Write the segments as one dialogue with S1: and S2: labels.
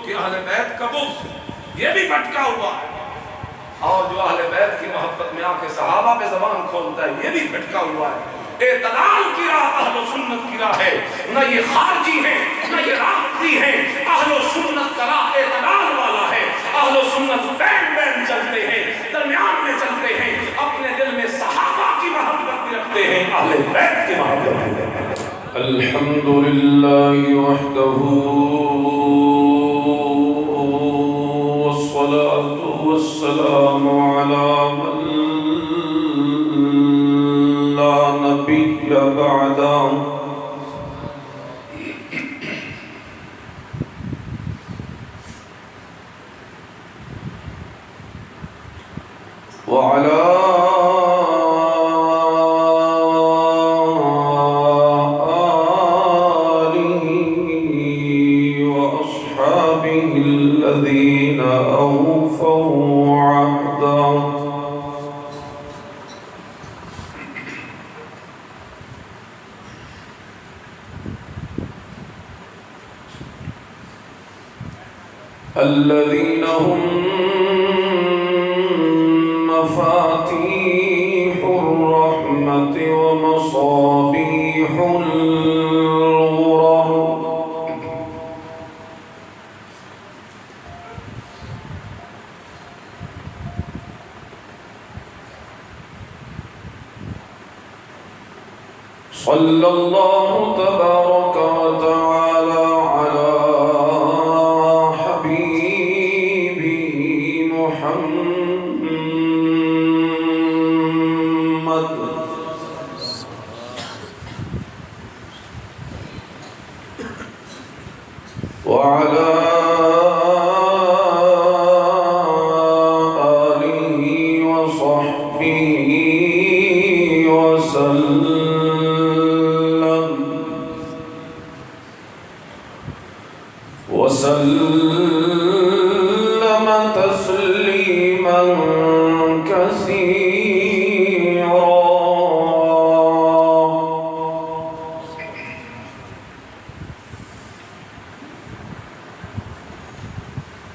S1: کہ اہل بیت کا بغض یہ بھی بھٹکا ہوا ہے، اور جو اہل بیت کی محبت میں آ کے صحابہ پہ زبان کھولتا ہے یہ بھی بھٹکا ہوا ہے۔ اعتدال کی راہ اہل و سنت کی راہ ہے، نہ یہ خارجی ہیں نہ یہ رافضی ہیں۔ اہل و سنت کا راہ اعتدال والا ہے، اہل و سنت بین بین چلتے ہیں، درمیان میں چلتے ہیں، اپنے دل میں صحابہ کی محبت بھی رکھتے ہیں، اہل بیت کی محبت بھی رکھتے ہیں۔
S2: الحمدللہ وحدہ والصلاة والسلام على من لا نبي بعده وعلى آله وأصحابه الذين أوفوا عهده الذين هم مفاتيح الرحمة ومصابيح الغرر صلى الله تبارك وتعالى على حبيبه محمد وعلى آله وصحبه وسلم تسليما كثيرا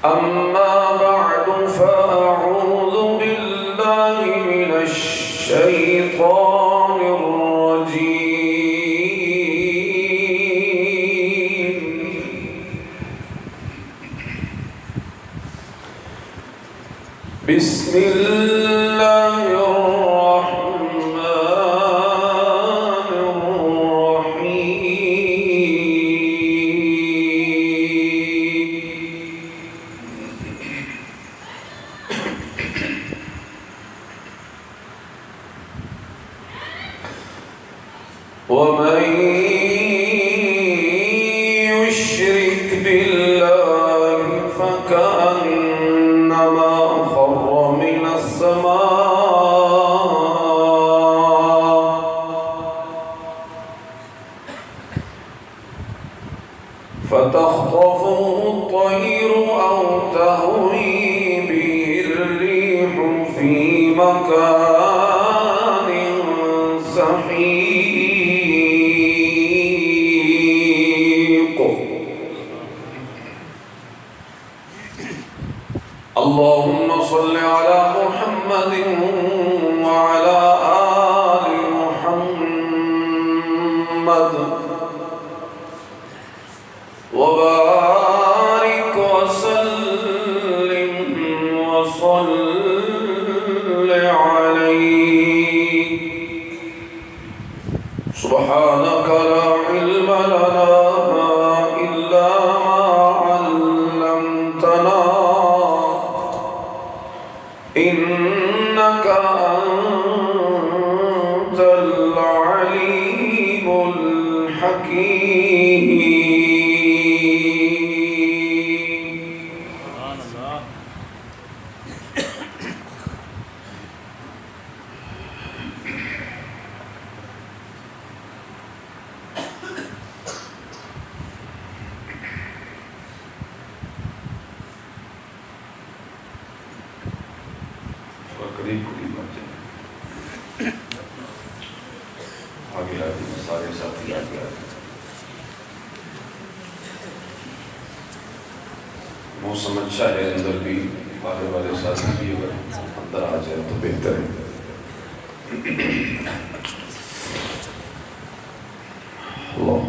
S2: أما بعد فأعوذ بالله من الشيطان الرجيم بسم الله الرحمن الرحيم ومن يشرك بالله فكأنما خر من السماء فتخطفه الطير أو تهوي به الريح في مكان سحيق اللهم صل على محمد وعلى آل محمد وبارك وسلم وصل عليه سبحانك لا علم لنا إلا ما علمتنا إنك أنت العليم الحكيم
S1: قریب قریب بات جائے آگے آگے سارے ساتھی آگے آگے
S2: موسم اچھا ہے، اندر بھی آنے والے ساتھی بھی اگر اندر آ جائے تو بہتر ہے۔ اللہ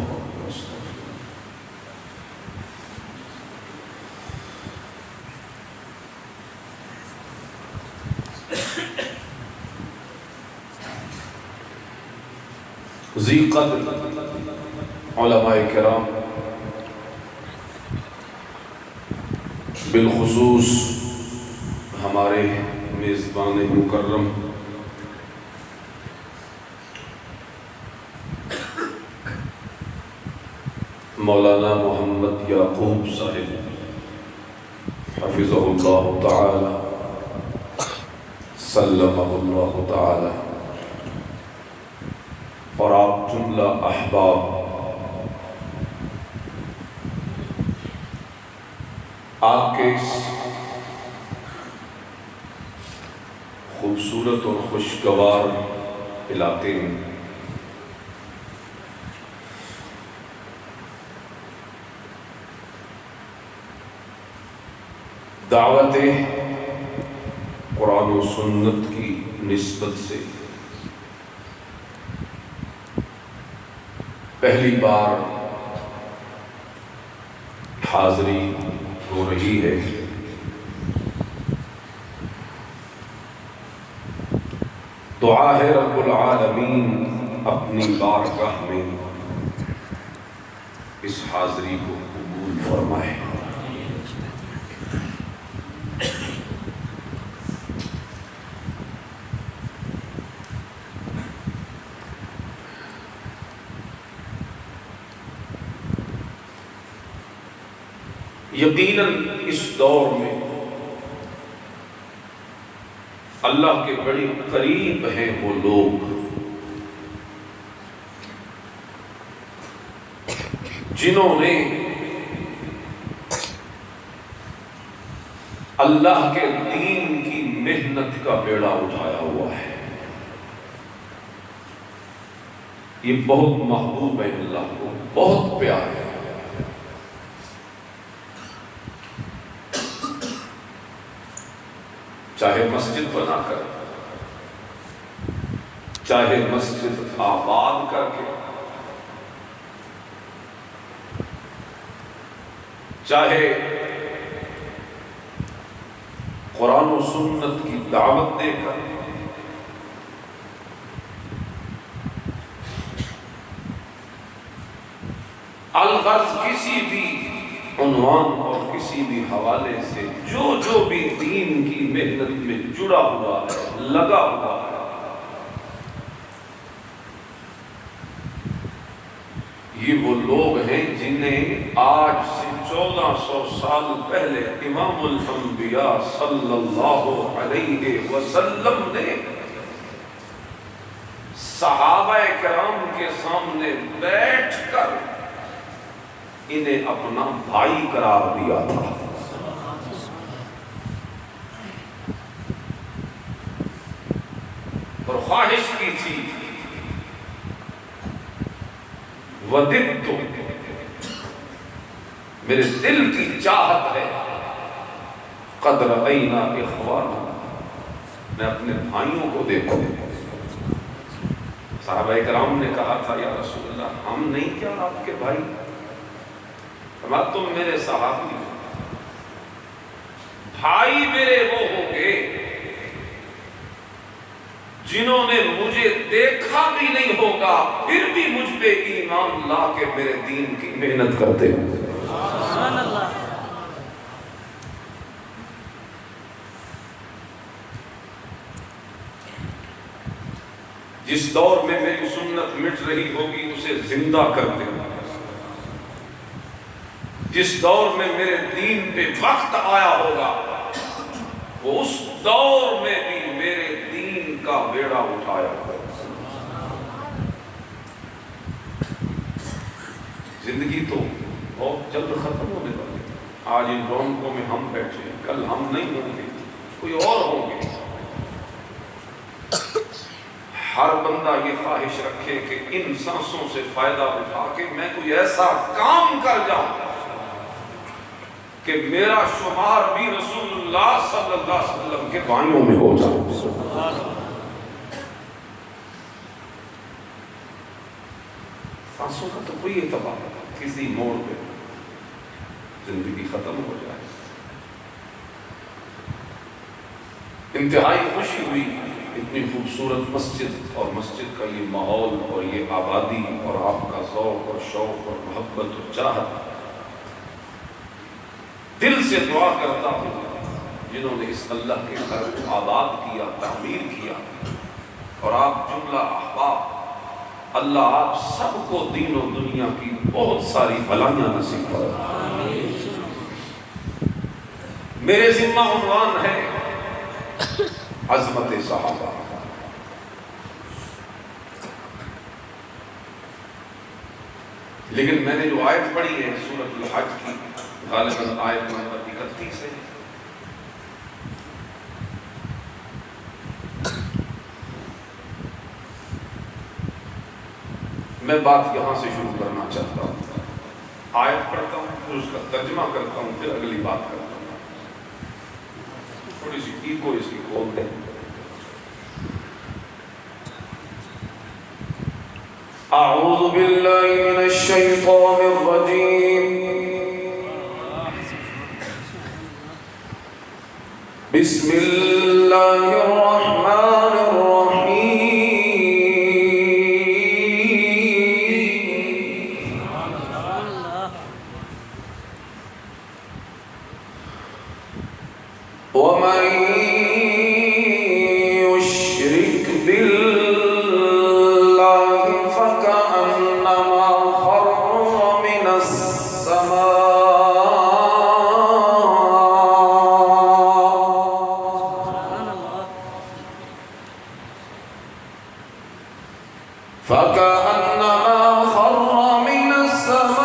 S2: ذی قدر علماء کرام، بالخصوص ہمارے میزبان مکرم مولانا محمد یعقوب صاحب حفظہ اللہ تعالی سلمہ اللہ تعالی، اور آپ جملہ احباب آپ کے اس خوبصورت اور خوشگوار علاقے میں دعوت قرآن و سنت کی نسبت سے پہلی بار حاضری ہو رہی ہے، دعا ہے رب العالمین اپنی بارگاہ میں اس حاضری کو قبول فرمائے۔ یقیناً اس دور میں اللہ کے بڑے قریب ہیں وہ لوگ جنہوں نے اللہ کے دین کی محنت کا بیڑا اٹھایا ہوا ہے۔ یہ بہت محبوب ہے اللہ کو، بہت پیار ہے۔ چاہے مسجد بنا کر، چاہے مسجد آباد کر کے، چاہے قرآن و سنت کی دعوت دے کر، الغرض کسی بھی عنوان اور کسی بھی حوالے سے جو بھی دین کی محنت میں جڑا ہوا ہے، لگا ہوا ہے، یہ وہ لوگ ہیں جنہیں آج سے 1400 سال پہلے امام الانبیاء صلی اللہ علیہ وسلم نے صحابہ کرام کے سامنے بیٹھ کر انہیں اپنا بھائی قرار دیا تھا۔ اور خواہش کی تھی، وَدِدْتُ، میرے دل کی چاہت ہے، قَدْ رَأَيْنَا إِخْوَانَنَا، میں اپنے بھائیوں کو دیکھوں۔ صحابہ کرام نے کہا تھا یا رسول اللہ، ہم نہیں کیا آپ کے بھائی؟ تم میرے صحابی ہو، بھائی میرے وہ ہوں گے جنہوں نے مجھے دیکھا بھی نہیں ہوگا پھر بھی مجھ پہ ایمان لا کے میرے دین کی محنت کرتے ہوں۔ سبحان اللہ۔ جس دور میں میری سنت مٹ رہی ہوگی اسے زندہ کرتے ہیں، جس دور میں میرے دین پہ وقت آیا ہوگا وہ اس دور میں بھی میرے دین کا بیڑا اٹھایا ہوگا۔ زندگی تو بہت جلد ختم ہونے والی ہے۔ آج ان رونقوں میں ہم بیٹھے ہیں، کل ہم نہیں ہوں گے، کوئی اور ہوں گے۔ ہر بندہ یہ خواہش رکھے کہ ان سانسوں سے فائدہ اٹھا کے میں کوئی ایسا کام کر جاؤں کہ میرا شمار بھی رسول اللہ صلی اللہ علیہ وسلم کے بائیوں میں ہو جائے. سانسوں کا تو کوئی اعتبار نہیں، کسی موڑ پہ زندگی ختم ہو جائے. انتہائی خوشی ہوئی، اتنی خوبصورت مسجد اور مسجد کا یہ ماحول اور یہ آبادی اور آپ کا ذوق اور شوق اور محبت اور چاہت. دل سے دعا کرتا ہوں جنہوں نے اس اللہ کے گھر کو آباد کیا، تعمیر کیا، اور آپ جملہ احباب، اللہ آپ سب کو دین و دنیا کی بہت ساری بھلائیاں نصیب فرمائے. میرے ذمہ عنوان ہے عظمت صحابہ. لیکن میں نے جو آیت پڑھی ہے سورۃ الحج کی، غالباً آیت نمبر 31 ہے. میں بات یہاں سے شروع کرنا چاہتا ہوں. آیت پڑھتا ہوں، پھر اس کا ترجمہ کرتا ہوں، پھر اگلی بات کرتا ہوں. تھوڑی سی ایگو اس کی کھول دیں. اعوذ باللہ من الشیطان الرجیم. بسم اللہ الرحمن الرحیم. ومن يشرك بالله فكأنما خر من السماء فكأنما خر من السماء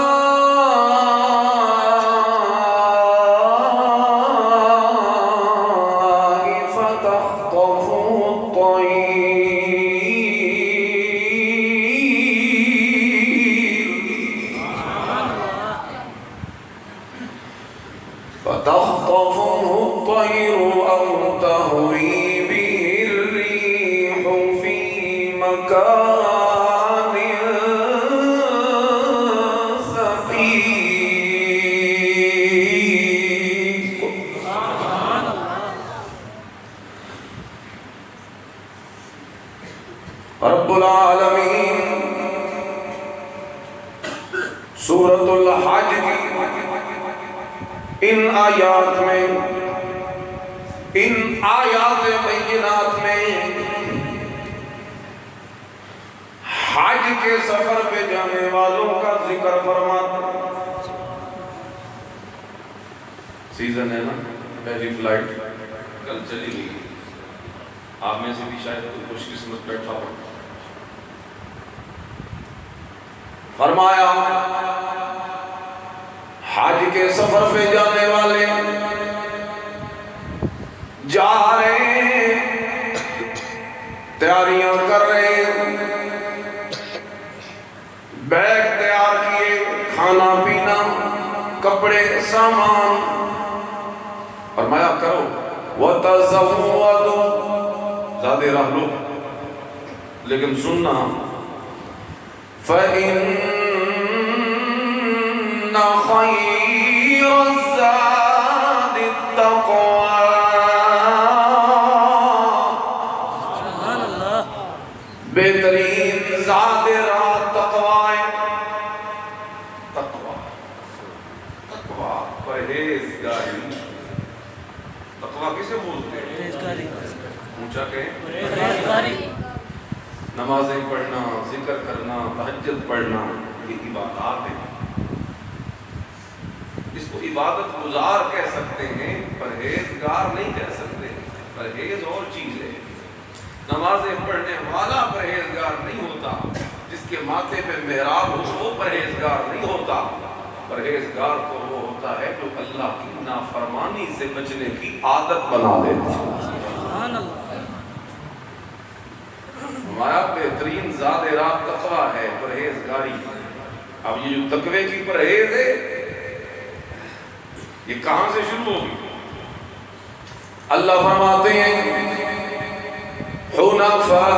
S2: فتخطفه الطير أو تهوي به الريح في مكان سحيق. رب العالمین سورۃ الحج کی ان آیات بینات میں حج کے سفر پہ جانے والوں کا ذکر فرماتا. سیزن ہے نا، پہلی فلائٹ کل چلی گئی. آپ میں سے بھی شاید کوئی خوش قسمت بیٹھا ہو. فرمایا حج کے سفر پہ جانے والے جا رہے ہیں، تیاریاں کر رہے ہیں، بیگ تیار کیے، کھانا پینا، کپڑے، سامان. فرمایا کرو وَتَزَوَّدُوا، زیادہ رہ لو، لیکن سننا فَإِنَّ خَيْرَ الزَّادِ التَّقْوَى، بہترین زاد راہ تقوی. تقوی پرہیزگاری. تقوی کسے بولتے ہیں؟ اونچا کہیں نمازیں پڑھنا، ذکر کرنا، تہجد پڑھنا، یہ عبادات ہیں. اس کو عبادت گزار کہہ سکتے ہیں، پرہیزگار نہیں کہہ سکتے. پرہیز اور چیز ہے. نمازیں پڑھنے والا پرہیزگار نہیں ہوتا، جس کے ماتھے پہ محراب ہو وہ پرہیزگار نہیں ہوتا. پرہیزگار تو وہ ہوتا ہے جو اللہ کی نافرمانی سے بچنے کی عادت بنا لیتا ہے. ہمارا بہترین زاد راہ تقوی ہے، پرہیزگاری. اب یہ جو تقوی کی پرہیز ہے، یہ کہاں سے شروع ہوگی؟ اللہ فرماتے ہیں حنفاء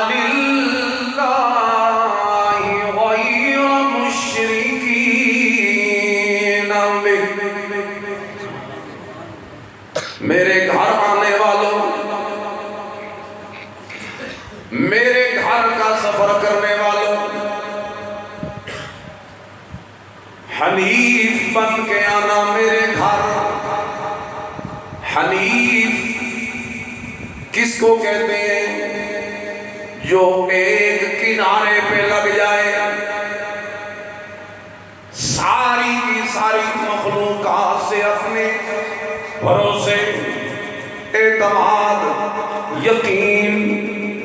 S2: للہ غیر مشرکین بہ، میرے گھر آنے والوں، میرے گھر کا سفر کرنے والوں، حنیف بن کے آنا میرے گھر۔ حنیف کس کو کہتے ہیں؟ جو ایک کنارے پہ لگ جائے، ساری کی ساری مخلوقات سے اپنے بھروسے، اعتماد، یقین،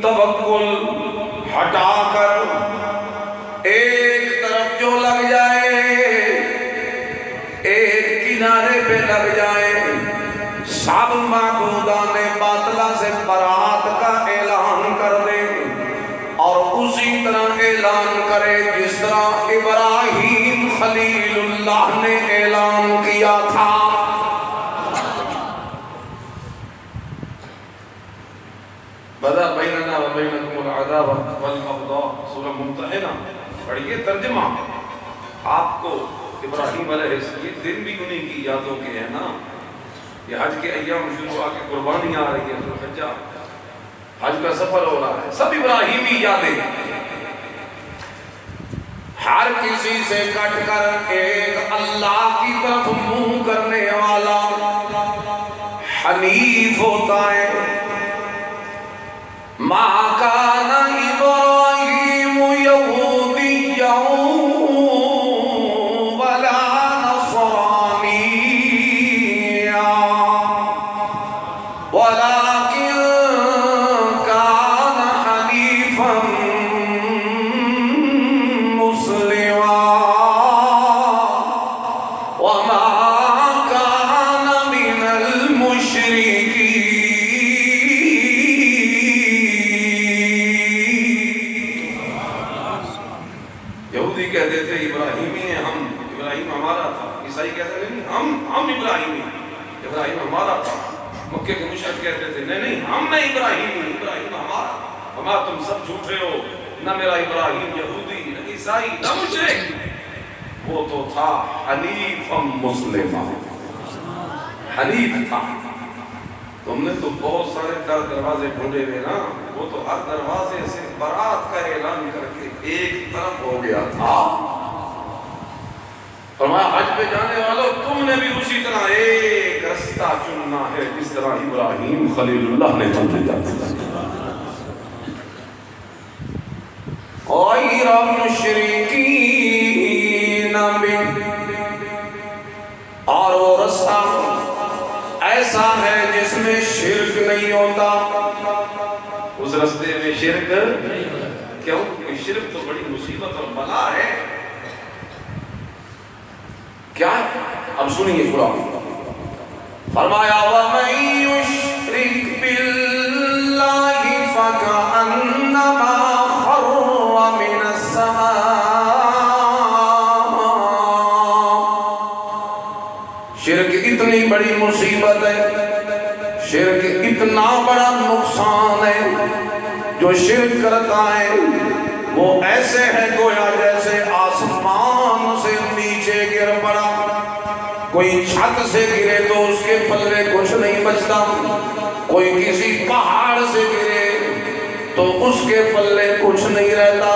S2: توکل ہٹا کر ایک طرف جو لگ جائے، ایک کنارے پہ لگ جائے، سب معبودان باطلہ سے برات کا اعلان کر دے، اور اسی طرح اعلان کرے جس طرح ابراہیم خلیل اللہ نے اعلان کیا تھا۔ بدا بیننا و بینکم العداوۃ والبغضاء، سورہ ممتحنہ پڑھیے ترجمہ۔ آپ کو ابراہیم علیہ السلام، یہ دن بھی انہیں کی یادوں کے ہیں نا، یہ حج کے ایام شروع ہوا کے قربانی آ رہی ہے، ذوالحجہ حج کا سفر ہو رہا ہے، سب ابراہیمی یادیں، ہر کسی سے کٹ کر ایک اللہ کی طرف منہ کرنے والا حنیف ہوتا ہے۔ ما کان ابراہیم یہودیا ولا نصرانیا ولکن کان حنیفا مسلما وما کان من المشرکین۔ یہودی کہتے تھے ابراہیمی ہیں ہم، ابراہیم ہمارا تھا۔ عیسائی کہتے تھے نہیں ہم ابراہیمی، ابراہیم ہمارا تھا۔ مکے کے مشرک کہتے تھے نہیں نہیں ہم نہیں ابراہیمی، ابراہیم ہمارا۔ ہما تم سب جھوٹے ہو، نہ میرا ابراہیم یہودی، نہ عیسائی، نہ مشرک، وہ تو تھا حنیف مسلم، حنیف تھا۔ تم نے تو بہت سارے دروازے ڈھونڈے ہوئے نا، وہ تو ہر دروازے سے برات کا اعلان کر کے ایک طرف ہو گیا تھا۔ فرمایا حج پہ جانے والوں، تم نے بھی اسی طرح ایک رستہ چننا ہے جس طرح ابراہیم خلیل اللہ نے چن لیا تھا، غیر مشرکین بہ، اور وہ رستہ ایسا ہے جس میں شرک نہیں ہوتا۔ اس رستے میں شرک کیوں؟ شرک تو بڑی مصیبت اور بلا ہے۔ کیا ہے؟ اب سنیے قرآن فرمایا وَمَن يُشْرِكْ بِاللَّهِ فَكَأَنَّمَا خَرَّ مِنَ السَّمَاءِ۔ شرک اتنی بڑی مصیبت ہے، شرک اتنا بڑا نقصان ہے، جو شرک کرتا ہے وہ ایسے ہے گویا جیسے آسمان سے نیچے گر پڑا۔ کوئی چھت سے گرے تو اس کے پلے کچھ نہیں بچتا، کوئی کسی پہاڑ سے گرے تو اس کے پلے کچھ نہیں رہتا۔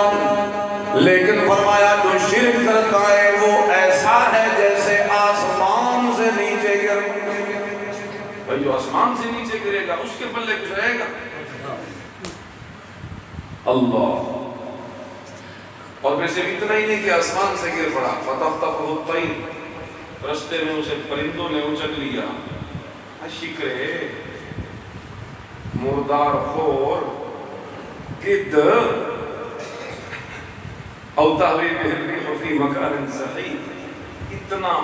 S2: لیکن فرمایا جو شرک کرتا ہے وہ ایسا ہے جیسے آسمان سے نیچے گر۔ بھائی جو آسمان سے نیچے گرے گا اس کے پلے کچھ رہے گا؟ اللہ۔ اور میں صرف اتنا ہی نہیں کہ آسمان سے گر پڑا، فَتَخْطَفُهُ الطَّيْرُ، رستے میں اسے پرندوں نے اچک لیا۔ شکرے، مردار خور، گدھ، او تحویل الريح فی مکان صحیح، اتنا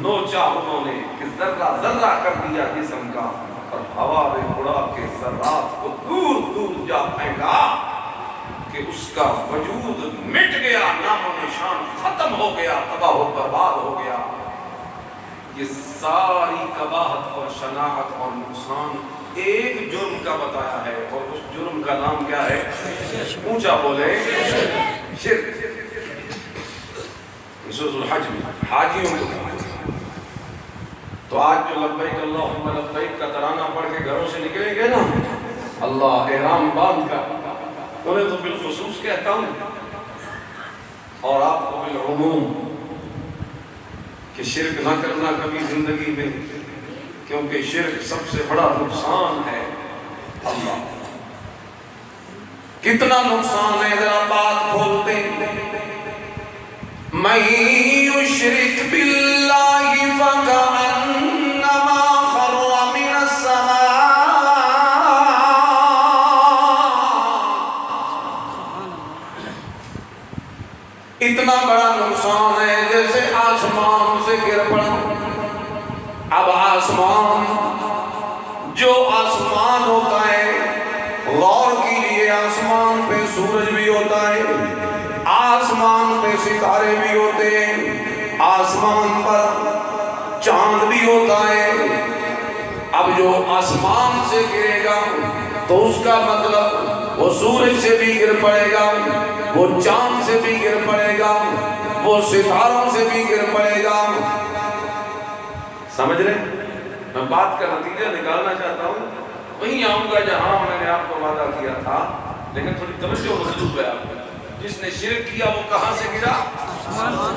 S2: نوچا انہوں نے کہ ذرہ ذرہ کر دیا جسم کا، اور ہوا میں اڑا کے ذرات کو دور دور جا پھینکا۔ کہ اس کا وجود مٹ گیا، نام و نشان ختم ہو گیا، تباہ و برباد ہو گیا۔ یہ ساری قباحت اور شناعت اور نقصان ایک جرم کا بتایا ہے، اور اس جرم کا نام کیا ہے؟ اونچا بولے، شرک۔ سورۃ الحج میں حاجیوں کو کہا ہے۔ تو آج جو لبیک اللہم لبیک کا ترانہ پڑھ کے گھروں سے نکلیں گے نا، اللہ احرام باندھ کر، انہیں تو بالخصوص کہتا ہوں اور آپ کو بالعموم کہ شرک نہ کرنا کبھی زندگی میں، کیونکہ شرک سب سے بڑا نقصان ہے۔ اللہ کتنا نقصان ہے، ذرا بات کھولتے ہیں۔ من یشرک باللہ فکأنما خر من السماء، اتنا بڑا نقصان ہے جیسے آسمان سے گر پڑا۔ اب آسمان، جو آسمان ہوتا ہے، غور کیجئے، آسمان پہ سورج بھی ہوتا ہے، آسمان پہ ستارے بھی ہوتے ہیں، آسمان پر چاند بھی ہوتا ہے۔ اب جو آسمان سے گرے گا تو اس کا مطلب وہ سورج سے بھی گر پڑے گا، وہ چاند سے بھی گر پڑے گا، وہ ستاروں سے بھی گر پڑے گا۔ سمجھ رہے؟ میں بات کا نتیجہ نکالنا چاہتا ہوں، وہیں آؤں گا جہاں میں نے آپ کو وعدہ کیا تھا، لیکن تھوڑی توجہ مطلوب ہے آپ کو۔ جس نے شرک کیا وہ کہاں سے گرا؟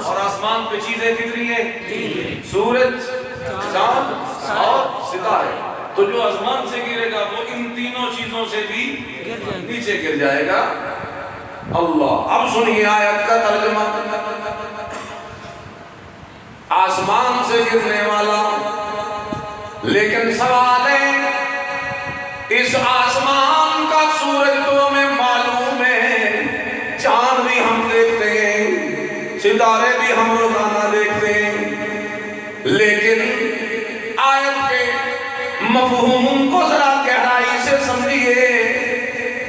S2: اور آسمان پہ چیزیں کتنی ہیں؟ سورج، چاند اور ستارے۔ تو جو آسمان سے گرے گا وہ ان تینوں چیزوں سے بھی نیچے گر جائے گا۔ اللہ، اب سنیے آیت کا ترجمہ۔ آسمان سے گرنے والا، لیکن سوال ہے، اس آسمان کا سورج تو ہمیں معلوم ہے، چاند بھی ہم دیکھتے ہیں، ستارے بھی ہم روزانہ دیکھتے ہیں، لیکن آیت کے مفہوم کو ذرا گہرائی سے سمجھیے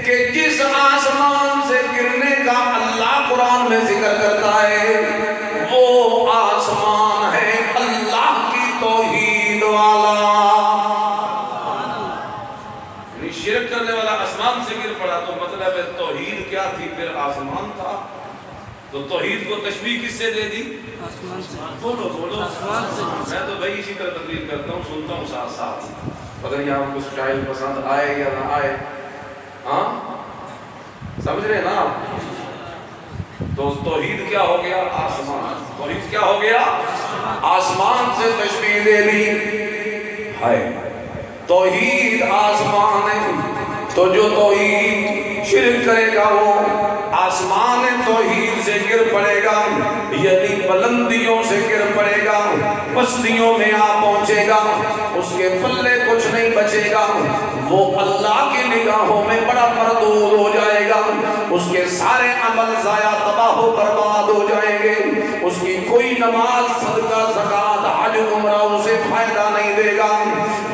S2: کہ جس آسمان سے گرنے کا اللہ قرآن میں ذکر کرتا ہے، وہ آسمان ہے اللہ کی توحید والا۔ شرک کرنے والا آسمان سے گر پڑا تو مطلب ہے توحید کیا تھی؟ پھر آسمان تھا۔ تو توحید کو تشبیہ کس سے دے دی؟ آسمان سے۔ بولو بولو، میں تو بھائی اسی طرح تقریر کرتا ہوں، سنتا ہوں ساتھ ساتھ، پتہ نہیں آپ کو سٹائل پسند آئے یا نہ آئے۔ ہاں سمجھ رہے ہیں نا آپ؟ تو توحید کیا ہو گیا؟ آسمان۔ توحید کیا ہو گیا؟ آسمان سے تشبیہ دے دی ہے۔ توحید آسمان ہے، تو جو توحید شرک کرے گا وہ آسمان توحید سے گر پڑے گا، یعنی بلندیوں سے گر پڑے گا، پستیوں میں آ پہنچے گا، اس کے پلے کچھ نہیں بچے گا، وہ اللہ کی نگاہوں میں بڑا مردود ہو جائے گا، اس کے سارے عمل ضائع تباہ و برباد ہو جائیں گے، اس کی کوئی نماز، صدقہ، زکوٰۃ، حج، عمرہ اسے فائدہ نہیں دے گا،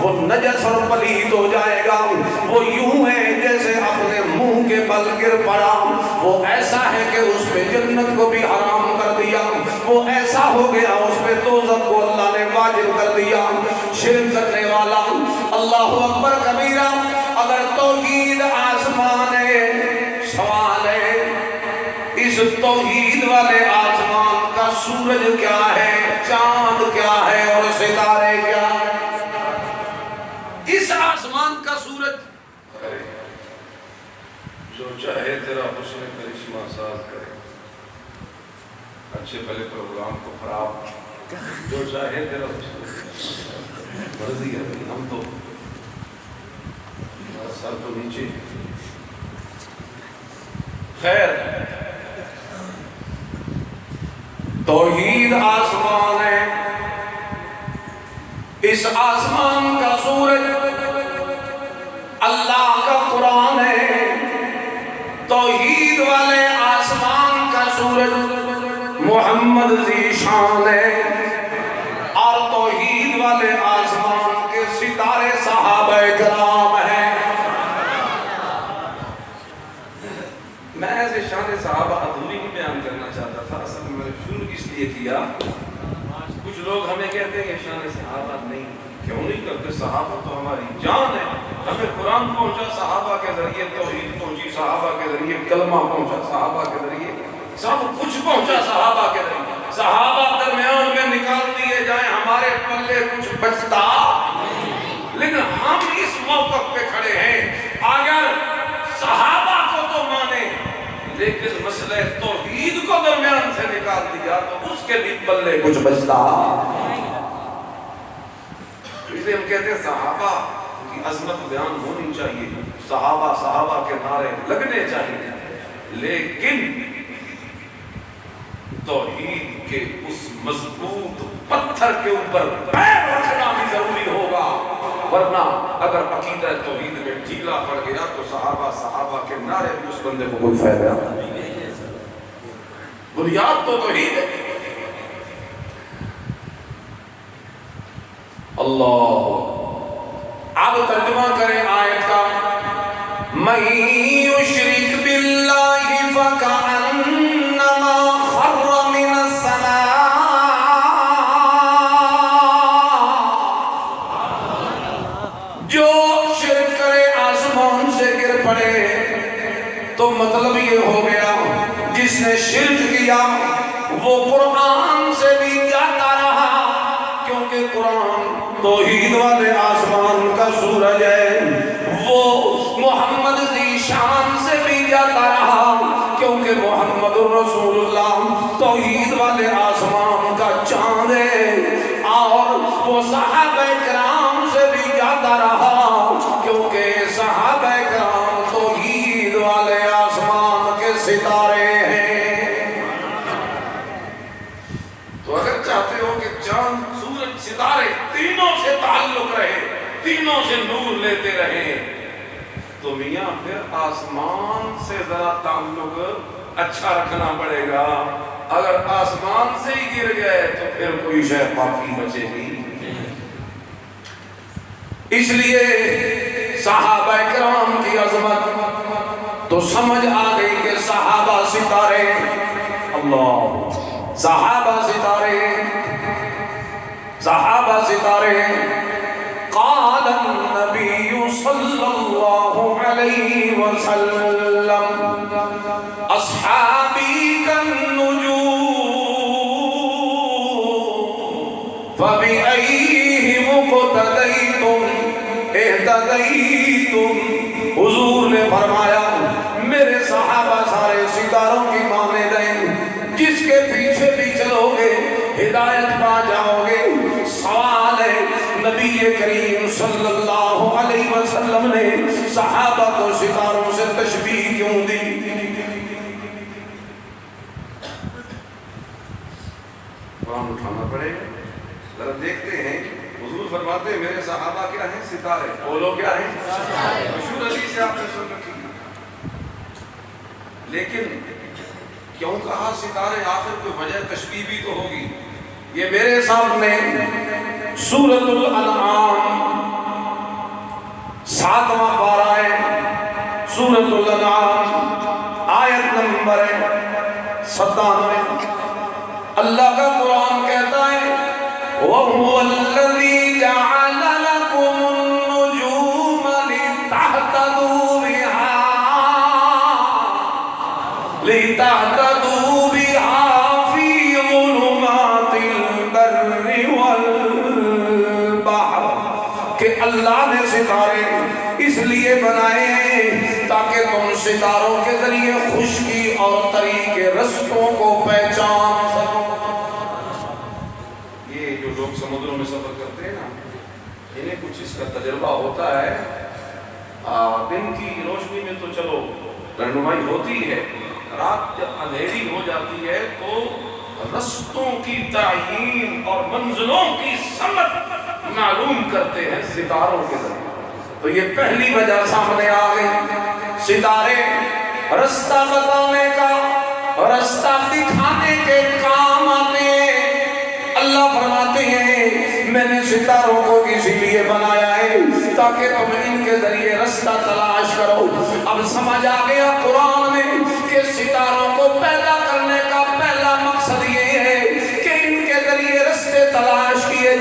S2: وہ نجس اور پلید ہو جائے گا، وہ یوں ہے جیسے اپنے منہ کے بل گر پڑا، وہ ایسا ہے کہ اس پہ جنت کو بھی حرام کر دیا، وہ ایسا ہو گیا اس پہ دوزخ کو اللہ نے واجب کر دیا۔ شرک کرنے والا، اللہ اکبر کبیرہ، اگر توحید آسمان ہے، سوال ہے اس توحید والے آسمان کا سورج کیا ہے، چاند کیا ہے اور ستارے کیا ہے؟ اس آسمان کا سورج جو چاہے تیرا حسن کرشمہ ساز کرے، اچھے بھلے پروگرام کو خراب، جو چاہے تیرا حسن مرضی ہے، ہم تو سر تو نیچے۔ خیر، توحید آسمان ہے، اس آسمان کا سورج اللہ کا قرآن ہے، توحید والے آسمان کا سورج محمد ذی شان ہے، اور توحید والے آسمان کے ستارے صحابہ کرام ہیں۔ محض کیا. کچھ لوگ ہمیں کہتے ہیں کہ شان صحابہ نہیں. کیوں نہیں کرتے؟ صحابہ تو ہماری جان ہے. ہمیں قرآن پہنچا صحابہ کے ذریعے، توحید پہنچی صحابہ کے ذریعے، کلمہ پہنچا صحابہ کے ذریعے، سب کچھ پہنچا صحابہ کے ذریعے. صحابہ درمیان میں نکال دیے جائیں ہمارے پلے کچھ بچتا. لیکن ہم اس موقف پہ کھڑے ہیں اگر صحابہ کو تو مانے لیکن مسئلہ توحید کو درمیان سے نکال دیا تو اس کے بھی پلے کچھ بچتا. اس لیے ہم کہتے ہیں صحابہ کی عظمت بیان ہونی چاہیے، صحابہ کے نعرے لگنے چاہیے، لیکن توحید کے اس مضبوط پتھر کے اوپر پیر رکھنا بھی ضروری ہوگا، ورنہ اگر عقیدہ توحید میں ڈھیلا پڑ گیا تو صحابہ کے نعرے بھی اس بندے کو کوئی فائدہ نہیں. بنیاد تو توحید ہے. اللہ. اب ترجمہ کریں آیت کا. مَن یشرک باللہ فکأنما خر من السماء. جو شرک کرے آسمان سے گر پڑے تو مطلب یہ ہو گیا جس نے شرک کیا وہ قرآن سے بھی جاتا رہا، کیونکہ قرآن توحید والے آسمان کا سورج ہے. وہ محمد ذی شان سے بھی جاتا رہا، کیونکہ محمد رسول اللہ توحید والے آسمان کا چاند ہے. اور وہ صحابہ کرام سے بھی جاتا رہا، کیونکہ صحابہ کرام توحید والے آسمان کے ستارے ہیں. تو اگر چاہتے ہو کہ چاند سورج ستارے تینوں سے تعلق رہے، تینوں سے نور لیتے رہے، تو میاں پھر آسمان سے ذرا تعلق اچھا رکھنا پڑے گا. اگر آسمان سے ہی گر گئے تو پھر کوئی شے باقی بچے گی. اس لیے صحابہ کرام کی عظمت تو سمجھ آ گئی کہ صحابہ ستارے. اللہ. صحابہ ستارے. قال النبی صلی اللہ علیہ وسلم اصحابی کالنجوم فبأیہم اقتدیتم اہتدیتم. حضور نے فرمایا میرے صحابہ سارے ستاروں کی مانند ہیں، جس کے پیچھے بھی چلو گے ہدایت پا جاؤ گے. سوال ہے نبی کریم صلی اللہ علیہ وسلم نے صحابہ کو ستاروں سے تشبیہ کیوں دی؟ قرآن اٹھانا پڑے گا. ذرا دیکھتے ہیں. حضور فرماتے ہیں میرے صحابہ کیا ہیں؟ ستارے. بولو کیا ہیں؟ مشہور حدیث سے آپ نے سن رکھی. لیکن کیوں کہا ستارے؟ آخر کوئی وجہ تشبیہ بھی تو ہوگی. یہ میرے سامنے سورۃ الانعام 7واں پارہ ہے. سورۃ الانعام آیت نمبر 97. اللہ کا قرآن کہتا ہے وَهُوَ الَّذِي جَعَلَ لَكُمُ النُّجُومَ لِتَهْتَدُوا بِهَا فِي ظُلُمَاتِ الْبَرِّ وَالْبَحْرِ. کہ اللہ نے ستارے اس لیے بنائے تاکہ تم ستاروں کے ذریعے خشکی اور طری کے رستوں کو پہچان سکو. یہ جو لوگ سمندروں میں سفر کرتے ہیں نا، انہیں کچھ اس کا تجربہ ہوتا ہے. دن کی روشنی میں تو چلو رہنمائی ہوتی ہے، رات جب اندھیری ہو جاتی ہے تو رستوں کی تعیین اور منزلوں کی سمت معلوم کرتے ہیں ستاروں کے ذریعے. تو یہ پہلی وجہ سامنے آ گئی. ستارے رستہ بتانے کا، رستہ دکھانے کے کام آتے ہیں. اللہ فرماتے ہیں میں نے ستاروں کو اسی لیے بنایا ہے تاکہ تم ان کے ذریعے رستہ تلاش کرو. اب سمجھ آ گیا قرآن میں کہ ستاروں کو پیدا کرنے کا پہلا مقصد یہ ہے کہ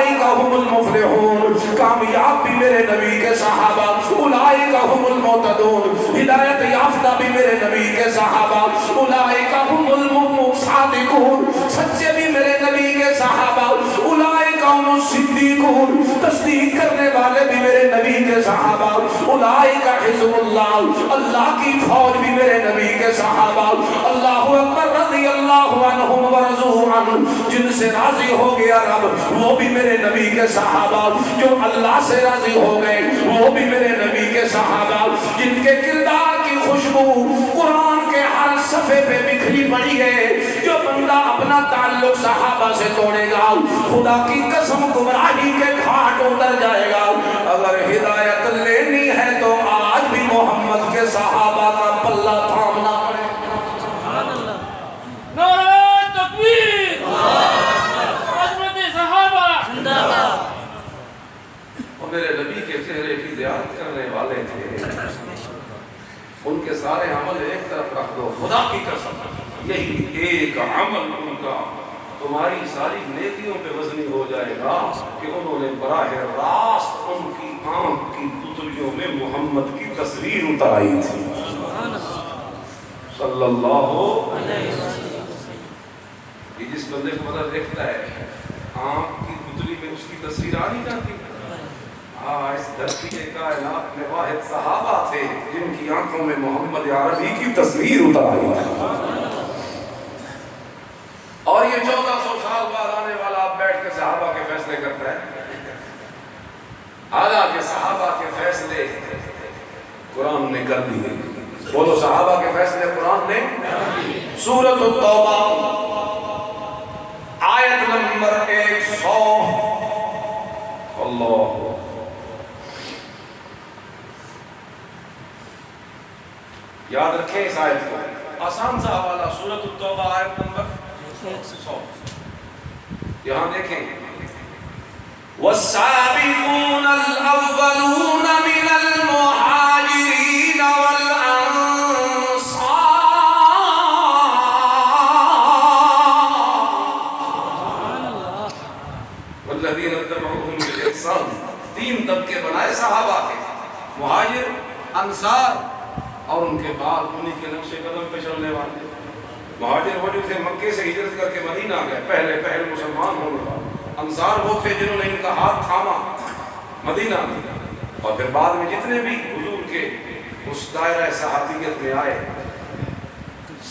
S1: اولئک هم المفلحون، کامیاب بھی میرے نبی کے صحابہ، اولئک هم المہتدون، ہدایت یافتہ بھی میرے نبی کے صحابہ، اولئک هم الصادقون، سچے بھی میرے نبی کے صحابہ، اولئک هم الصدیقون، تصدیق کرنے والے بھی میرے نبی کے صحابہ، اولئک حزب اللہ، اللہ کی فوج بھی میرے نبی کے صحابہ، اللہ اکبر، رضی اللہ عنہم ورضوا عنہ، جن سے راضی ہو گیا رب وہ بھی میرے نبی کے صحابہ، جو اللہ سے راضی ہو گئے وہ بھی میرے نبی کے صحابہ، جن کے کردار کی خوشبو قرآن کے ہر صفحے پہ بکھری پڑی ہے، جو بندہ اپنا تعلق صحابہ سے توڑے گا خدا کی قسم گمراہی کے گھاٹ اتر جائے گا۔ اگر ہدایت لینی ہے تو آج بھی محمد کے صحابہ کا پلہ تھامنا پڑے۔
S3: نعرہ تکبیر، عظمت صحابہ زندہ باد۔
S2: اور میرے نبی کے چہرے کی زیارت کرنے والے تھے، ان کے سارے عمل ایک طرف رکھ دو، خدا کی قسم یہی ایک عمل ان کا تمہاری ساری نیکیوں پہ وزنی ہو جائے گا کہ انہوں نے براہ راست ان کی آنکھ کی پتلیوں میں محمد کی تصویر اترائی تھی صلی اللہ علیہ وسلم۔ یہ جس بندے کو پتہ دیکھتا ہے آنکھ کی پتلی میں اس کی تصویر آ نہیں جاتی۔ اس دھرتی کے کائنات میں واحد صحابہ تھے جن کی آنکھوں میں محمد عربی کی تصویر اترائی تھی۔ اور یہ 1400 سال بعد آنے والا آپ بیٹھ کے صحابہ کے فیصلے کرتا ہے، حالانکہ صحابہ کے فیصلے قرآن نے کر دیے۔ بولو صحابہ کے فیصلے قرآن نے۔ سورۃ التوبہ آیت نمبر 100، اللہ یاد رکھیں اس آیت کو، آسان سا حوالہ، سورۃ التوبہ آیت نمبر 100۔ یہاں دیکھیں، وَالسَّابِقُونَ الْأَوَّلُونَ مِنَ الْمُهَاجِرِينَ وَالْأَنصَارِ وَالَّذِينَ اتَّبَعُوهُم بِإِحْسَانٍ، تین طبقے بنائے صحابہ کے، مہاجر، انصار اور ان کے بعد انہی کے نقش قدم پہ چلنے والے۔ مہاجر وہ جو تھے مکے سے ہجرت کر کے مدینہ گئے، پہلے مسلمان ہونے والے۔ انصار وہ تھے جنہوں نے ان کا ہاتھ تھاما مدینہ میں، اور پھر بعد میں جتنے بھی حضور کے اس دائرہ صحابیت میں آئے،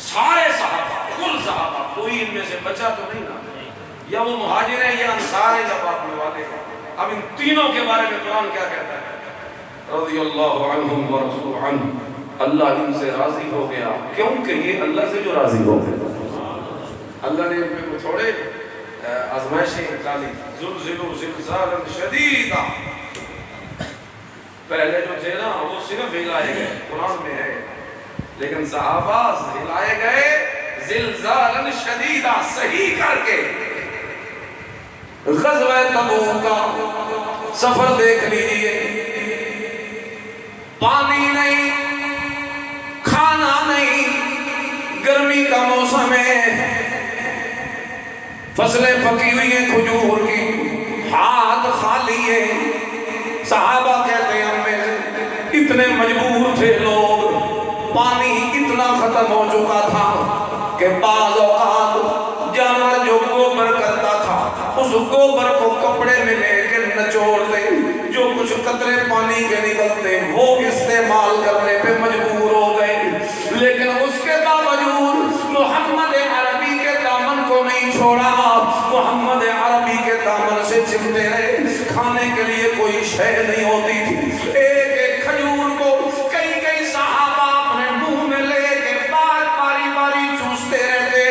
S2: سارے صحابہ، کل صحابہ، کوئی ان میں سے بچا تو نہیں نا، یا وہ مہاجر ہیں یا انصار ہیں یا باقی والے ہیں۔ اب ان تینوں کے بارے میں قرآن کیا کہتا ہے؟ رضی اللہ عنہم ورضوا عنہ، اللہ ان سے راضی ہو گیا، کیونکہ یہ اللہ سے جو راضی ہو گیا۔ اللہ نے ان پہ تھوڑے آزمائشیں ڈالی، زلزلوا زلزالا شدیدا، پہلے جو تھے نا وہ صرف ہلائے گئے، قرآن میں ہے، لیکن صحابہ ہلائے گئے زلزالا شدیدا، صحیح کر کے۔ غزوہ تبوک کا سفر دیکھ لیجئے، پانی نہیں، کھانا نہیں، گرمی کا موسم ہے، فصلیں پکی ہوئی ہیں کھجور کی، ہاتھ خالی ہے۔ صحابہ کہتے ہیں ہمیں اتنے مجبور تھے لوگ، پانی اتنا ختم ہو چکا تھا کہ بعض اوقات جانور جو گوبر کرتا تھا اس گوبر کو کپڑے میں لے کے نچوڑ دے، جو کچھ قطرے پانی کے نکلتے وہ استعمال کرنے پہ مجبور ہو گئے، لیکن اس کے باوجود محمد عربی کے دامن کو نہیں چھوڑا، محمد عربی کے دامن سے چمٹے رہے۔ کھانے کے لیے کوئی شے نہیں ہوتی تھی، ایک ایک کھجور کو کئی صحابہ اپنے منہ میں لے کے باری باری چوستے رہتے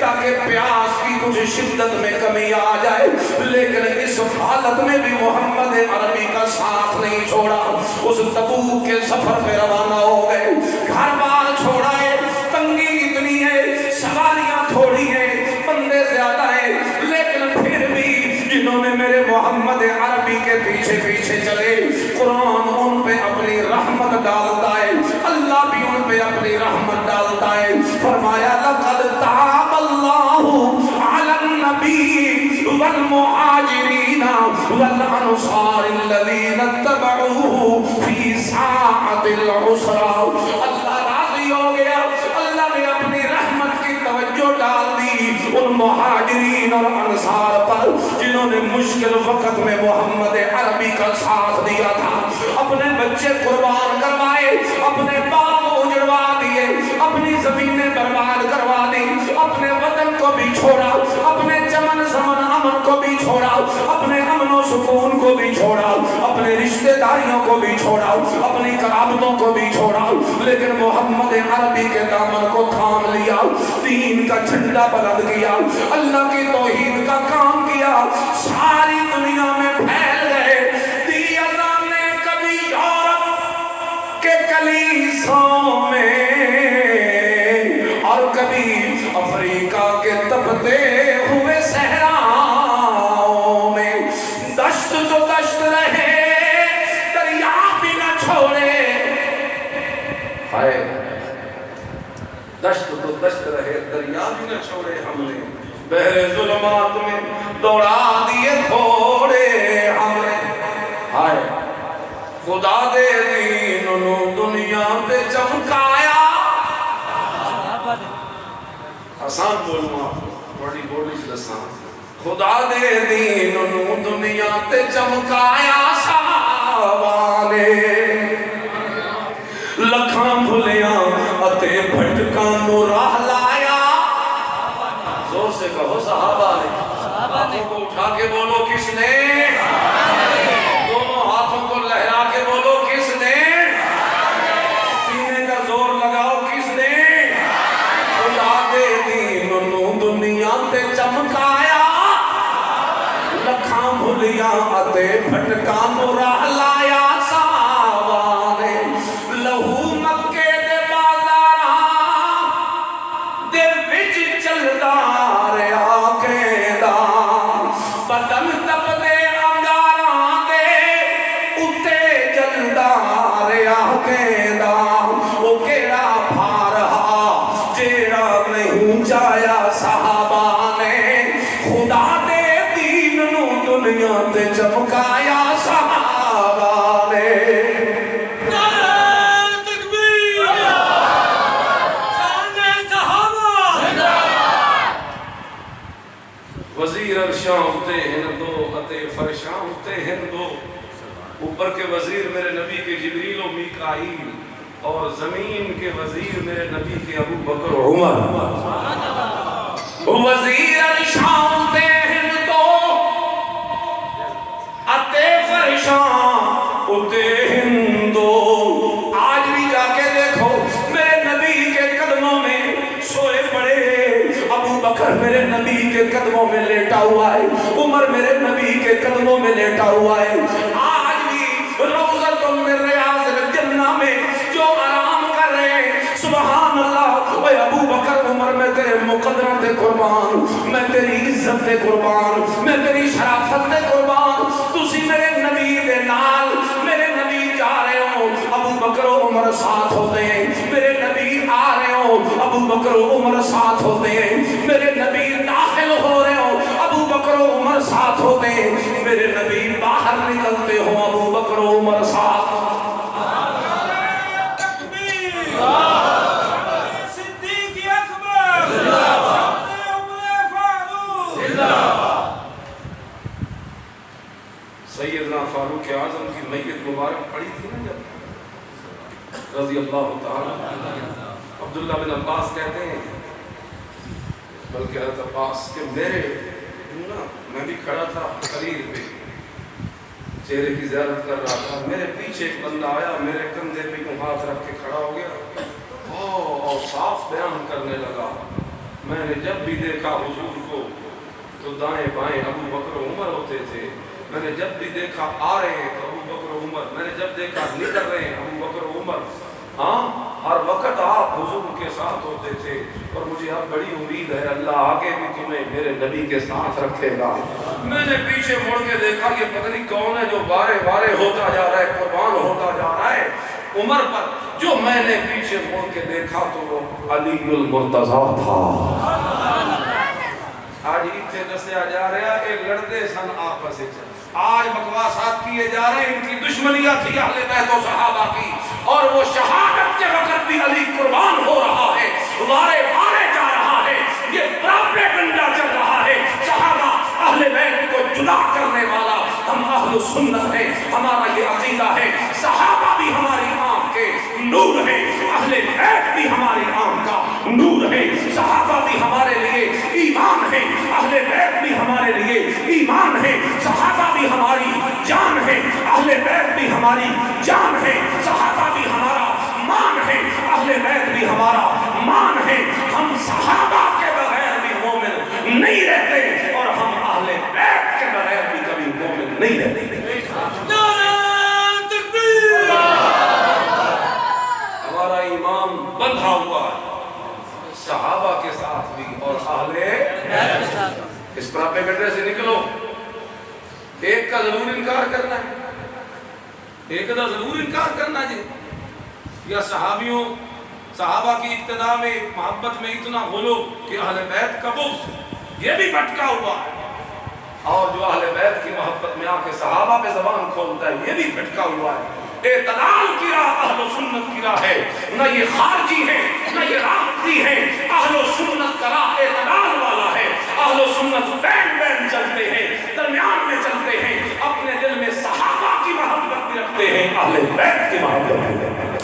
S2: تاکہ پیاس کی کچھ شدت میں کمی آ جائے، لیکن اس حالت میں بھی محمد عربی کا ساتھ نہیں چھوڑا۔ اس تبوک کے سفر پہ روانہ ہو گئے، گھر بار چھوڑا ہے، تنگی اتنی ہے، سواریاں تھوڑی ہیں، بندے زیادہ ہیں، لیکن پھر بھی جنہوں نے میرے محمد عربی کے پیچھے پیچھے چلے، قرآن ان پہ اپنی رحمت ڈالتا ہے، اللہ بھی ان پہ اپنی رحمت ڈالتا ہے۔ فرمایا لقد تاب اللہ علی النبی والمہاجرین
S1: والانصار الذين اتبعوه في ساعة العسرة. اللہ راضی ہو گیا، اللہ نے اپنی رحمت کی توجہ ڈال دی ان مہاجرین اور انصار پر جنہوں نے مشکل وقت میں محمد عربی کا ساتھ دیا تھا، اپنے بچے قربان کروائے، اپنے باغ اجڑوا دیے، اپنی زمینیں برباد کروا دی، اپنے وطن کو بھی چھوڑا، اپنے چمن سمن امن کو بھی چھوڑا، اپنے امن و سکون کو بھی چھوڑا، اپنے رشتہ داریوں کو بھی چھوڑا، اپنی قرابتوں کو بھی چھوڑا، لیکن محمد عربی کے دامن کو تھام لیا، دین کا جھنڈا بلند کیا، اللہ کی توحید کا کام کیا، ساری دنیا میں پھیل گئے۔ دی اللہ نے کبھی یورپ کے کلیسوں میں اور کبھی افریقہ کے تپتے ہوئے صحراؤں میں، دشت تو دشت رہے دریا بھی نہ چھوڑے، ہائے دشت تو دشت رہے دریا بھی نہ چھوڑے، ہم نے بحر ظلمات میں دوڑا دیے تھوڑے ہم نے، ہائے خدا دے دین نو دنیا پہ چمکایا۔ آسان بولوں آپ بڑی بولی سے آسان، خدا دے دین نو دنیا تے چمکایا ساوانے، لکھاں بھلیاں اتے بھٹکاں نو راہ لایا۔ زور سے کہو صحابہ نے، ہاتھوں کو اٹھا کے بولو کس نے، دونوں ہاتھوں کو لہرا کے بولو کس نے، سینے کا زور لگاؤ کس نے، خدا دے دین نو دنیا تے چمکایا، لکھاں بھلیاں اتے بھٹکاں نو راہ لایا ساوانے، لہو مکے دے بازاراں دے وچ چلدا رہیا کیندا، بدن تپ دے انگاراں دے اتے جلدا رہیا کیندا، او کیڑا بھارہا جیڑا نہیں جایا صحابہ نے، خدا دے دین نو دنیا تے چمکایا صحابہ نے۔ وزیر ارشاں ہوتے ہیں دو اتے فرشاں ہوتے ہیں دو، اوپر کے وزیر میرے نبی کے جبریل و میکائیل، اور زمین کے وزیر میرے نبی کے ابو بکر و عمر۔ وزیر ارشاں ہوتے ہیں دو اتے فرشاں ہوتے ہیں دو، آج بھی جا کے دیکھو میرے نبی کے قدموں میں سوئے پڑے، ابو بکر میرے نبی کے قدموں میں لیٹا ہوا ہے، عمر میرے نبی کے قدموں میں لیٹا ہوا ہے، آج بھی روضۃ من ریاض الجنہ میں جو آرام کر رہے ہیں، سبحان اللہ، اے ابو بکر عمر میں تیرے مقدروں تے قربان، میں تیری عزت تے قربان، میں تیری شرافت تے قربان، تسی میرے نبی دے نال، میرے نبی جا رہے ہو، ابو بکر و عمر ساتھ ہوتے ہیں، میرے نبی آ رہے ہو، ابو بکر و عمر ساتھ ہوتے ہیں، میرے نبی داخل ہو رہے ہو، ابو بکر و عمر ساتھ ہوتے ہیں، میرے نبی باہر نکلتے ہو، ابو بکر و عمر ساتھ۔ سیدنا فاروق اعظم کی میت مبارک پڑی تھی نا جب رضی اللہ تعالیٰ، عبداللہ بن عباس کہتے ہیں، بلکہ حضرت عباس کہ میں بھی کھڑا تھا قریب پہ، چہرے کی زیارت کر رہا تھا، میرے پیچھے ایک بندہ آیا، میرے کندھے پہ کو ہاتھ رکھ کے کھڑا ہو گیا اور صاف بیان کرنے لگا، میں نے جب بھی دیکھا حضور کو تو دائیں بائیں ابو بکر و عمر ہوتے تھے، میں نے جب بھی دیکھا آ رہے ہیں تو ابو بکر و عمر، میں نے جب دیکھا نکل رہے ہیں ابو بکر و عمر، ہاں ہر وقت آپ حضور کے ساتھ ہوتے تھے، اور مجھے اب بڑی امید ہے اللہ آگے بھی تمہیں میرے نبی کے ساتھ رکھے گا۔ میں نے پیچھے مڑ کے دیکھا یہ پتہ نہیں کون ہے جو بارے بارے ہوتا جا رہا ہے، قربان ہوتا جا رہا ہے عمر پر، جو میں نے پیچھے مڑ کے دیکھا تو وہ علی المرتضیٰ تھا۔ آج اتنے دسیا جا رہا ہے کہ لڑتے سن آپس آج بکواسات کیے جا رہے ہیں، ان کی دشمنیاں تھی اہل بیت و صحابہ کی، اور وہ شہادت کے وقت بھی علی قربان ہو رہا ہے، وارے مارے جا رہا ہے، یہ پراپیگنڈا چل رہا ہے، صحابہ اہل بیت کو جدا کرنے والا ہم اہل سنت ہیں، ہمارا یہ عقیدہ ہے، صحابہ بھی ہماری آنکھ کے نور ہے، اہل بیت بھی ہماری آنکھ کا نور ہے، صحابہ بھی ہمارے لیے ایمان ہے، اہل بیت بھی ہمارے لیے ایمان ہے، صحابہ بھی ہماری جان ہے، اہل بیت بھی ہماری جان ہے، صحابہ بھی ہمارا مان ہے، اہل بیت بھی ہمارا مان ہے، ہم صحابہ کے بغیر بھی مومن نہیں رہتے، اور ہم اہل بیت کے بغیر بھی کبھی مومن نہیں رہتے۔ ہمارا ایمان بندھا ہوا ہے صحابہ کے ساتھ بھی اور اہل، اس پراپیگنڈے سے نکلو۔ ایک کا ضرور انکار کرنا ہے، ایک کا ضرور انکار کرنا ہے، یا صحابہ کی اقتداء میں محبت میں اتنا بولو کہ اہل بیت کا بغض، یہ بھی بھٹکا ہوا ہے، اور جو اہل بیت کی محبت میں آ کے صحابہ پہ زبان کھولتا ہے یہ بھی بھٹکا ہوا ہے۔ اعتدال کی راہ اہل سنت کی راہ ہے، نہ یہ خارجی ہے نہ یہ رافضی ہے، اہل سنت کا راہ اعتدال والا ہے، اہل سنت بین بین چلتے ہیں، درمیان میں چلتے ہیں، اپنے دل میں صحابہ کی محبت بھی رکھتے ہیں، اہل بیت کی محبت بھی رکھتے ہیں۔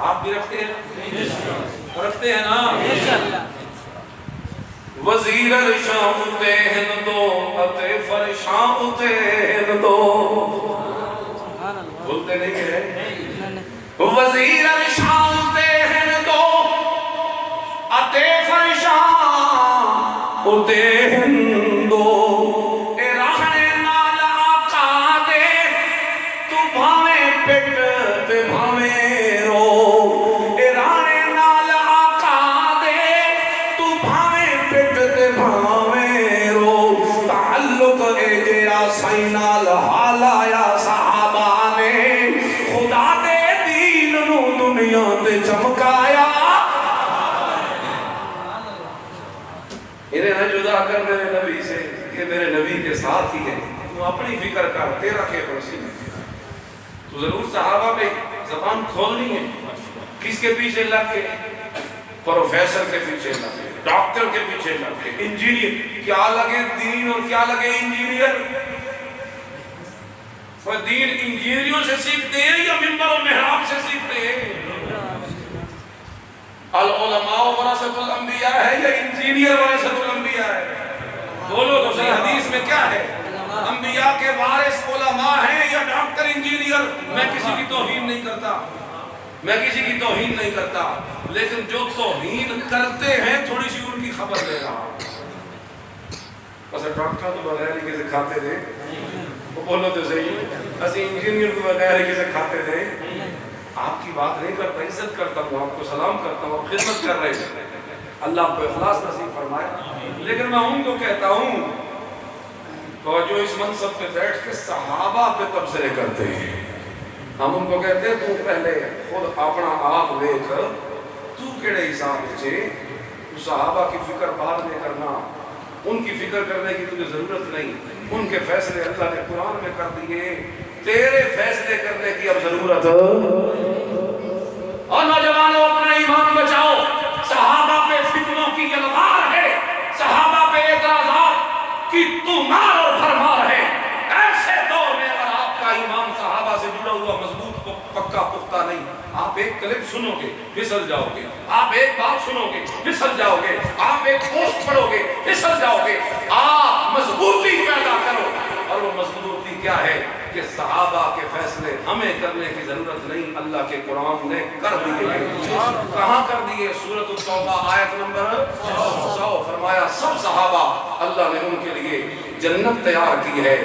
S1: آپ بھی رکھتے ہیں؟ رکھتے ہیں نا؟ وزیر شام تہن دو اتے فرشام تہن دو، بولتے نہیں ہے؟ وزیر شام تہن دو اتے فرشام تہن دو، اے راہنے نال آقا دے تو بھاویں پٹ تے بھاویں رو، اے راہنے نال آقا دے تو بھاویں پٹ تے بھاویں رو، تعلق اے جیڑا سائیں نال حالا یا صحابہ نے خدا دے دین نو دنیا تے چمکایا، انہیں نہ جدا کر میرے نبی سے، یہ میرے نبی کے ساتھ ہی ہے، تو اپنی فکر کر، تیرا کے پرسی تو ضرور صحابہ پہ زبان کھولنی ہے۔ کس کے پیچھے لگ کے؟ پروفیسر کے پیچھے لگ کے، ڈاکٹر کے پیچھے لگ کے، انجینئر، کیا لگے دین اور کیا لگے انجینئر؟ وہ دین انجینئروں سے سیکھتے ہیں یا منبر و محراب سے سیکھتے ہیں؟ العلماء ورثۃ الانبیاء ہے یا انجینئر ورثۃ الانبیاء ہے؟ بولو تو صحیح، حدیث میں کیا ہے؟ انبیاء کے وارث علماء ہیں یا ڈاکٹر انجینئر؟ میں کسی کی توہین نہیں کرتا، میں کسی کی توہین نہیں کرتا، لیکن جو توہین کرتے ہیں تھوڑی سی ان کی خبر دے رہا ہوں۔ بس ڈاکٹر تو بغیر ہی کسی کھاتے تھے، وہ بولو تو صحیح، اسی انجینئر کو بغیر ہی کسی کھاتے تھے۔ آپ کی بات نہیں کرتا، عزت کرتا ہوں، آپ کو سلام کرتا ہوں، خدمت کر رہے ہیں، اللہ کو اخلاص نصیب فرمائے۔ لیکن میں ان کو کہتا ہوں تو جو اس منصب پہ بیٹھ کے صحابہ پہ تبصرے کرتے ہیں، ہم ان کو کہتے ہیں تو پہلے خود اپنا آپ دیکھ، تو کیڑے حساب سے تو صحابہ کی فکر بعد میں کرنا، ان کی فکر کرنے کی تجھے ضرورت نہیں، ان کے فیصلے اللہ نے قرآن میں کر دیے، تیرے فیصلے کرنے کی اب ضرورت۔ اور نوجوانوں اپنا ایمان بچاؤ، صحابہ پہ فتنوں کی یلغار ہے، صحابہ پہ اعتراضات کی تومار اور بھرمار ہے۔ ایسے دور میں اگر آپ کا ایمان صحابہ سے جڑا ہوا مضبوط پکا پختہ نہیں، آپ ایک کلپ سنو گے پھسل جاؤ گے، آپ ایک بات سنو گے پھسل جاؤ گے، آپ ایک پوسٹ پڑھو گے پھسل جاؤ گے۔ آپ مضبوطی پیدا کرو، اور وہ مضبوطی کیا ہے کہ صحابہ کے فیصلے ہمیں کرنے کی ضرورت نہیں، اللہ کے قرآن نے کر دیے۔ کہاں کر دیے؟ سورۃ التوبہ آیت نمبر 100، فرمایا سب صحابہ اللہ نے ان کے لیے جنت تیار کی ہے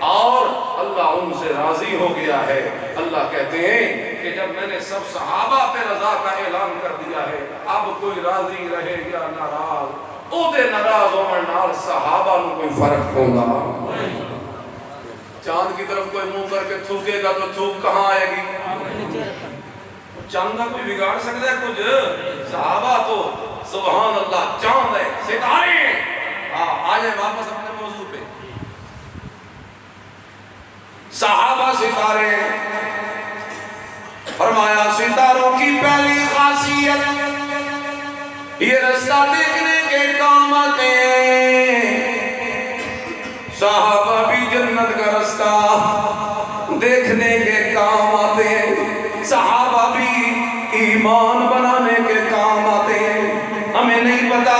S1: اور اللہ ان سے راضی ہو گیا ہے۔ اللہ کہتے ہیں کہ جب میں نے سب صحابہ پہ رضا کا اعلان کر دیا ہے، اب کوئی راضی رہے یا ناراض، او دے ناراض ہونے نال صحابہ نو کوئی فرق ہوگا؟ چاند کی طرف کوئی منہ کر کے تھوکے گا تو تھوک کہاں آئے گی؟ چاند کا کوئی بگاڑ سکتا ہے کچھ؟ صحابہ تو سبحان اللہ چاند ہے، ستارے ہیں۔ آجائیں واپس اپنے موضوع پہ۔
S2: صحابہ ستارے، فرمایا ستاروں کی پہلی خاصیت یہ رستہ دیکھنے کے کام آتے ہیں۔ صحابہ بھی جنت کا رستہ دیکھنے کے کام آتے ہیں، صحابہ بھی ایمان بنانے کے کام آتے ہیں۔ ہمیں نہیں پتا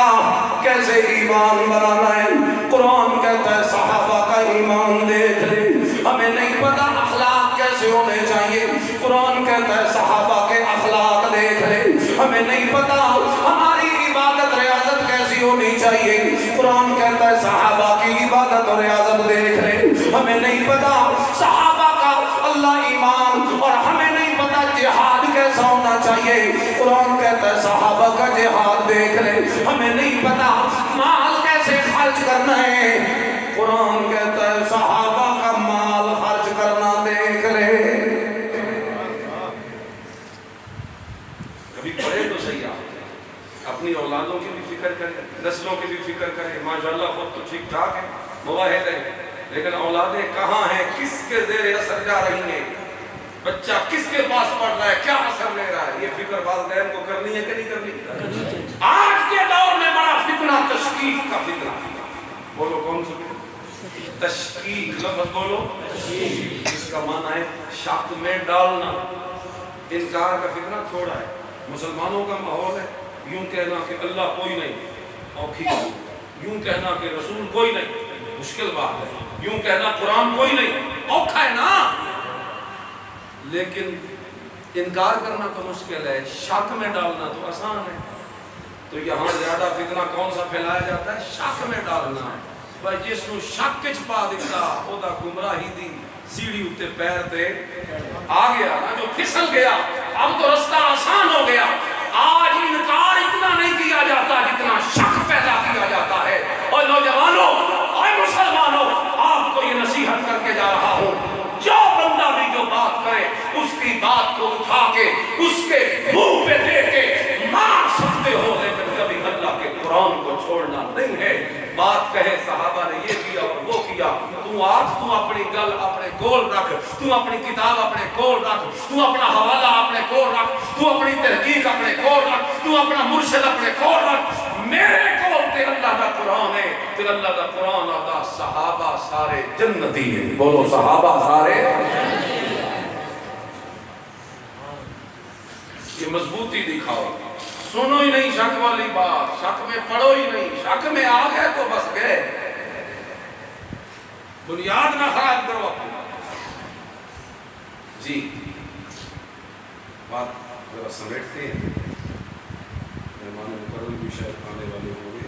S2: کیسے ایمان بنانا ہے، قرآن کہتا ہے صحابہ کا ایمان دیکھ لے۔ ہمیں نہیں پتا اخلاق کیسے ہونے چاہیے، قرآن کہتا ہے صحابہ کے اخلاق دیکھ لے۔ ہمیں نہیں پتا ہماری عبادت ریاضت کیسی ہونی چاہیے، قرآن کہتا ہے صحابہ کی عبادت اور ریاضت دیکھ لے۔ ہمیں نہیں پتا صحابہ کا اللہ ایمان، اور ہمیں نہیں پتا جہاد کیسا ہونا چاہیے، قرآن کہتا ہے صحابہ کا جہاد دیکھ لے۔ ہمیں نہیں پتا مال کیسے خرچ کرنا ہے، قرآن کہتا ہے صحابہ کا مال خرچ کرنا دیکھ لے۔
S1: کبھی پڑھے تو صحیح آپ اپنی اولادوں کی بھی فکر کریں، نسلوں کی بھی فکر کریں۔ ماشاءاللہ خود تو ٹھیک ٹھاک ہے، مواحد ہیں، لیکن اولادیں کہاں ہیں، کس کے زیر اثر جا رہی ہیں، بچہ کس کے پاس پڑھ رہا ہے، کیا اثر لے رہا ہے، یہ فکر والدین کو کرنی ہے کہ نہیں کرنی؟ آج کے دور میں بڑا فتنہ تشکیک کا فتنہ، بولو کون سا تشکیک؟ لفظ بولو تشکیک، اس کا معنی ہے شک میں ڈالنا۔ انکار کا فتنہ تھوڑا ہے، مسلمانوں کا ماحول ہے یوں کہنا کہ اللہ کوئی نہیں، اوکھی بات، یوں کہنا کہ رسول کوئی نہیں، مشکل بات ہے، یوں کہنا قرآن کوئی نہیں، اوکھا ہے نا، لیکن انکار کرنا تو مشکل ہے، شک میں ڈالنا تو آسان ہے۔ تو یہاں زیادہ فتنہ کون سا پھیلایا جاتا ہے؟ شک میں ڈالنا ہے۔ بھائی جس نو شک وچ پا دیتا او دا گمراہی دی سیڑھی اتے پیر تے آ گیا نا، جو پھسل گیا، اب تو رستہ آسان ہو گیا۔ آج انکار اتنا نہیں کیا جاتا جتنا شک پیدا کیا جاتا ہے۔ اور نوجوانوں اور مسلمانوں، آپ کو یہ نصیحت کر کے جا رہا ہوں، جو بندہ بھی جو بات کرے اس کی بات کو اٹھا کے اس کے منہ پہ دے کے مار سکتے ہو، لیکن کبھی اللہ کے قرآن کو چھوڑنا نہیں ہے۔ بات کہے صحابہ نے یہ کیا اور وہ کیا، تو اپنی گل اپنے گول رکھ، تو اپنی کتاب اپنے گول رکھ، تو اپنا حوالہ اپنے گول رکھ، تو اپنی تحقیق اپنے گول رکھ، تو اپنا مرشد اپنے گول رکھ۔ میرے گول تے اللہ کا قرآن ہے، تے اللہ کا قرآن آتا صحابہ سارے جنتی ہیں، بولو صحابہ سارے۔ یہ مضبوطی دکھاؤ، سنو ہی نہیں شک والی بات، شک میں پڑھو ہی نہیں، شک میں آ گئے تو بس گئے، بنیاد نہ خراب کرو اپنی۔ جی بات ذرا سمیٹتے ہیں، مہمان مکرم بھی شاید آنے والے ہوں گے۔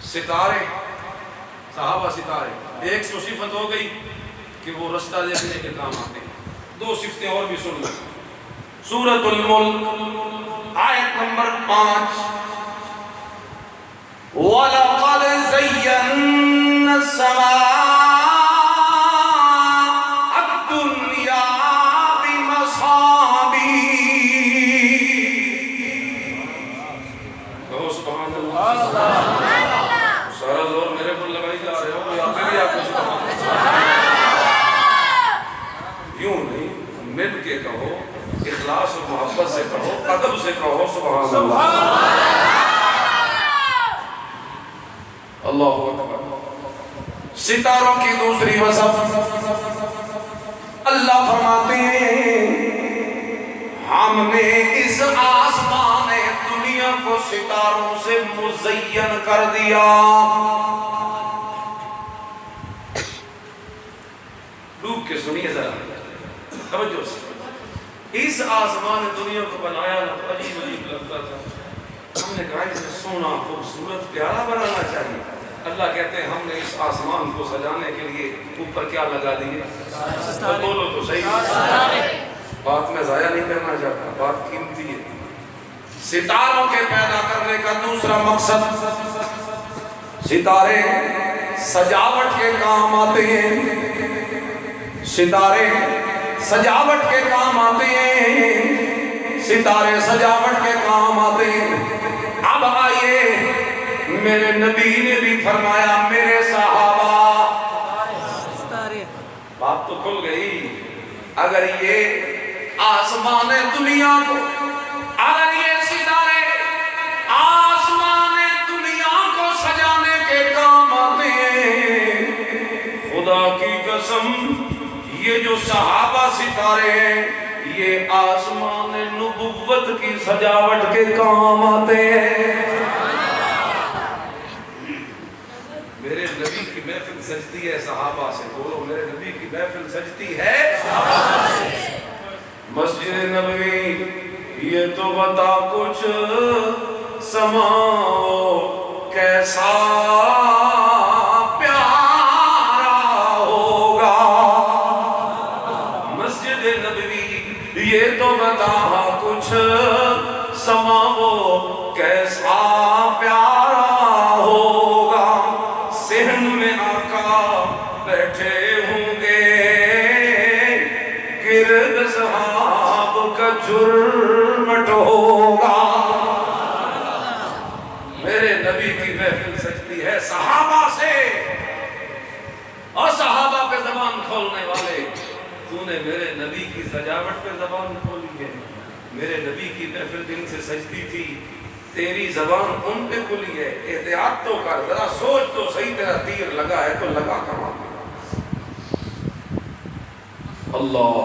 S1: ستارے، صحابہ ستارے، ایک سو صفت ہو گئی کہ وہ رستہ دیکھنے کے کام آتے ہیں، دو صفتیں اور بھی سن لیں۔ سورۃ الملک آیت نمبر 5، وَلَقَدْ زَيَّنَّا السَّمَاءَ الدُّنْيَا بِمَصَابِيحَ۔ کہو سبحان اللہ۔ سارا زور میرے پر لگائی جا رہے ہو، یا پھر آپ کو سبحان اللہ۔ یوں نہیں، مل کے کہو، اخلاص و محبت سے کہو، ادب سے کہو سبحان اللہ۔ اللہ اکبر۔ ستاروں کی دوسری وصف، اللہ فرماتے ہیں ہم نے اس آسمان دنیا کو ستاروں سے مزین کر دیا۔ ڈوب کے سنیے ذرا، توجہ سے۔ اس آسمان دنیا کو بنایا نا تو عجیب عجیب لگتا تھا، ہم نے کہا اسے سونا خوبصورت پیارا بنانا چاہیے۔ اللہ کہتے ہیں ہم نے اس آسمان کو سجانے کے لیے اوپر کیا لگا دیے؟ بولو تو صحیح، بات میں ضائع نہیں کرنا چاہتا، بات قیمتی ہے۔ ستاروں کے پیدا کرنے کا دوسرا مقصد، ستارے سجاوٹ کے کام آتے ہیں، ستارے سجاوٹ کے کام آتے ہیں، ستارے سجاوٹ کے کام آتے ہیں۔ اب آئیے، میرے نبی نے بھی فرمایا میرے صحابہ، بات
S2: اگر یہ آسمان دنیا کو، اگر یہ ستارے آسمان دنیا کو سجانے کے کام آتے ہیں، خدا کی قسم یہ جو صحابہ ستارے ہیں یہ آسمان نبوت کی سجاوٹ کے کام آتے ہیں۔ میرے نبی کی محفل سجتی ہے صحابہ سے، بولو میرے نبی کی محفل سجتی ہے صحابہ سے۔ مسجد نبوی یہ تو بتا کچھ سماؤ کیسا پیارا ہوگا، مسجد نبوی یہ تو بتا کچھ سماؤ کیسا پیارا ہوگا، صحن میں آقا بیٹھے ہوں گے، گرد صحاب کا جرمٹ ہوگا۔ میرے نبی کی محفل سجتی ہے صحابہ سے، اور صحابہ پہ زبان کھولنے والے، تو نے میرے نبی کی سجاوٹ پہ زبان کھولی ہے۔ میرے نبی کی محفل دن سے سجتی تھی، تیری زبان ان پہ کھلی ہے۔ احتیاط تو کر، ذرا سوچ تو صحیح، تیرا تیر لگا ہے تو لگا کہاں؟ اللہ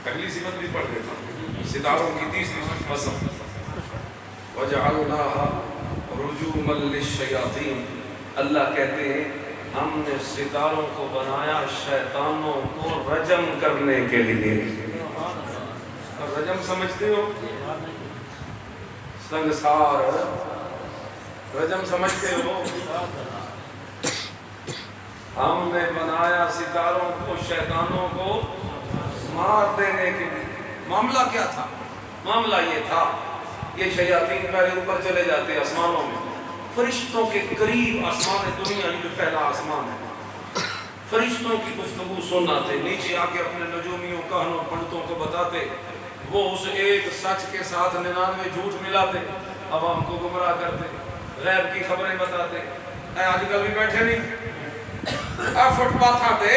S2: اگلی صفت بھی پڑھ دیتا ہوں، ستاروں کی تیسری قسم، وَجَعَلْنَاهَا رُجُومًا لِلشَّيَاطِينِ، اللہ کہتے ہیں ہم نے ستاروں کو بنایا شیطانوں کو رجم کرنے کے لیے۔ رجم سمجھتے ہو؟ سنگسار رجم سمجھتے ہو؟ ہم نے بنایا ستاروں کو شیطانوں کو مار دینے کے لیے۔ معاملہ کیا تھا؟ معاملہ یہ تھا، یہ شیاطین پہلے اوپر چلے جاتے آسمانوں میں، فرشتوں کے قریب، آسمان دنیا جو پہلا آسمان ہے، فرشتوں کی گفتگو سناتے، نیچے آ کے اپنے نجومیوں کہنوں پنڈتوں کو بتاتے، وہ اس ایک سچ کے ساتھ 99 جھوٹ ملاتے، عوام کو گمراہ کرتے، غیب کی خبریں بتاتے۔ اے آج کل بھی بیٹھے نہیں، فٹ پاتھاں تے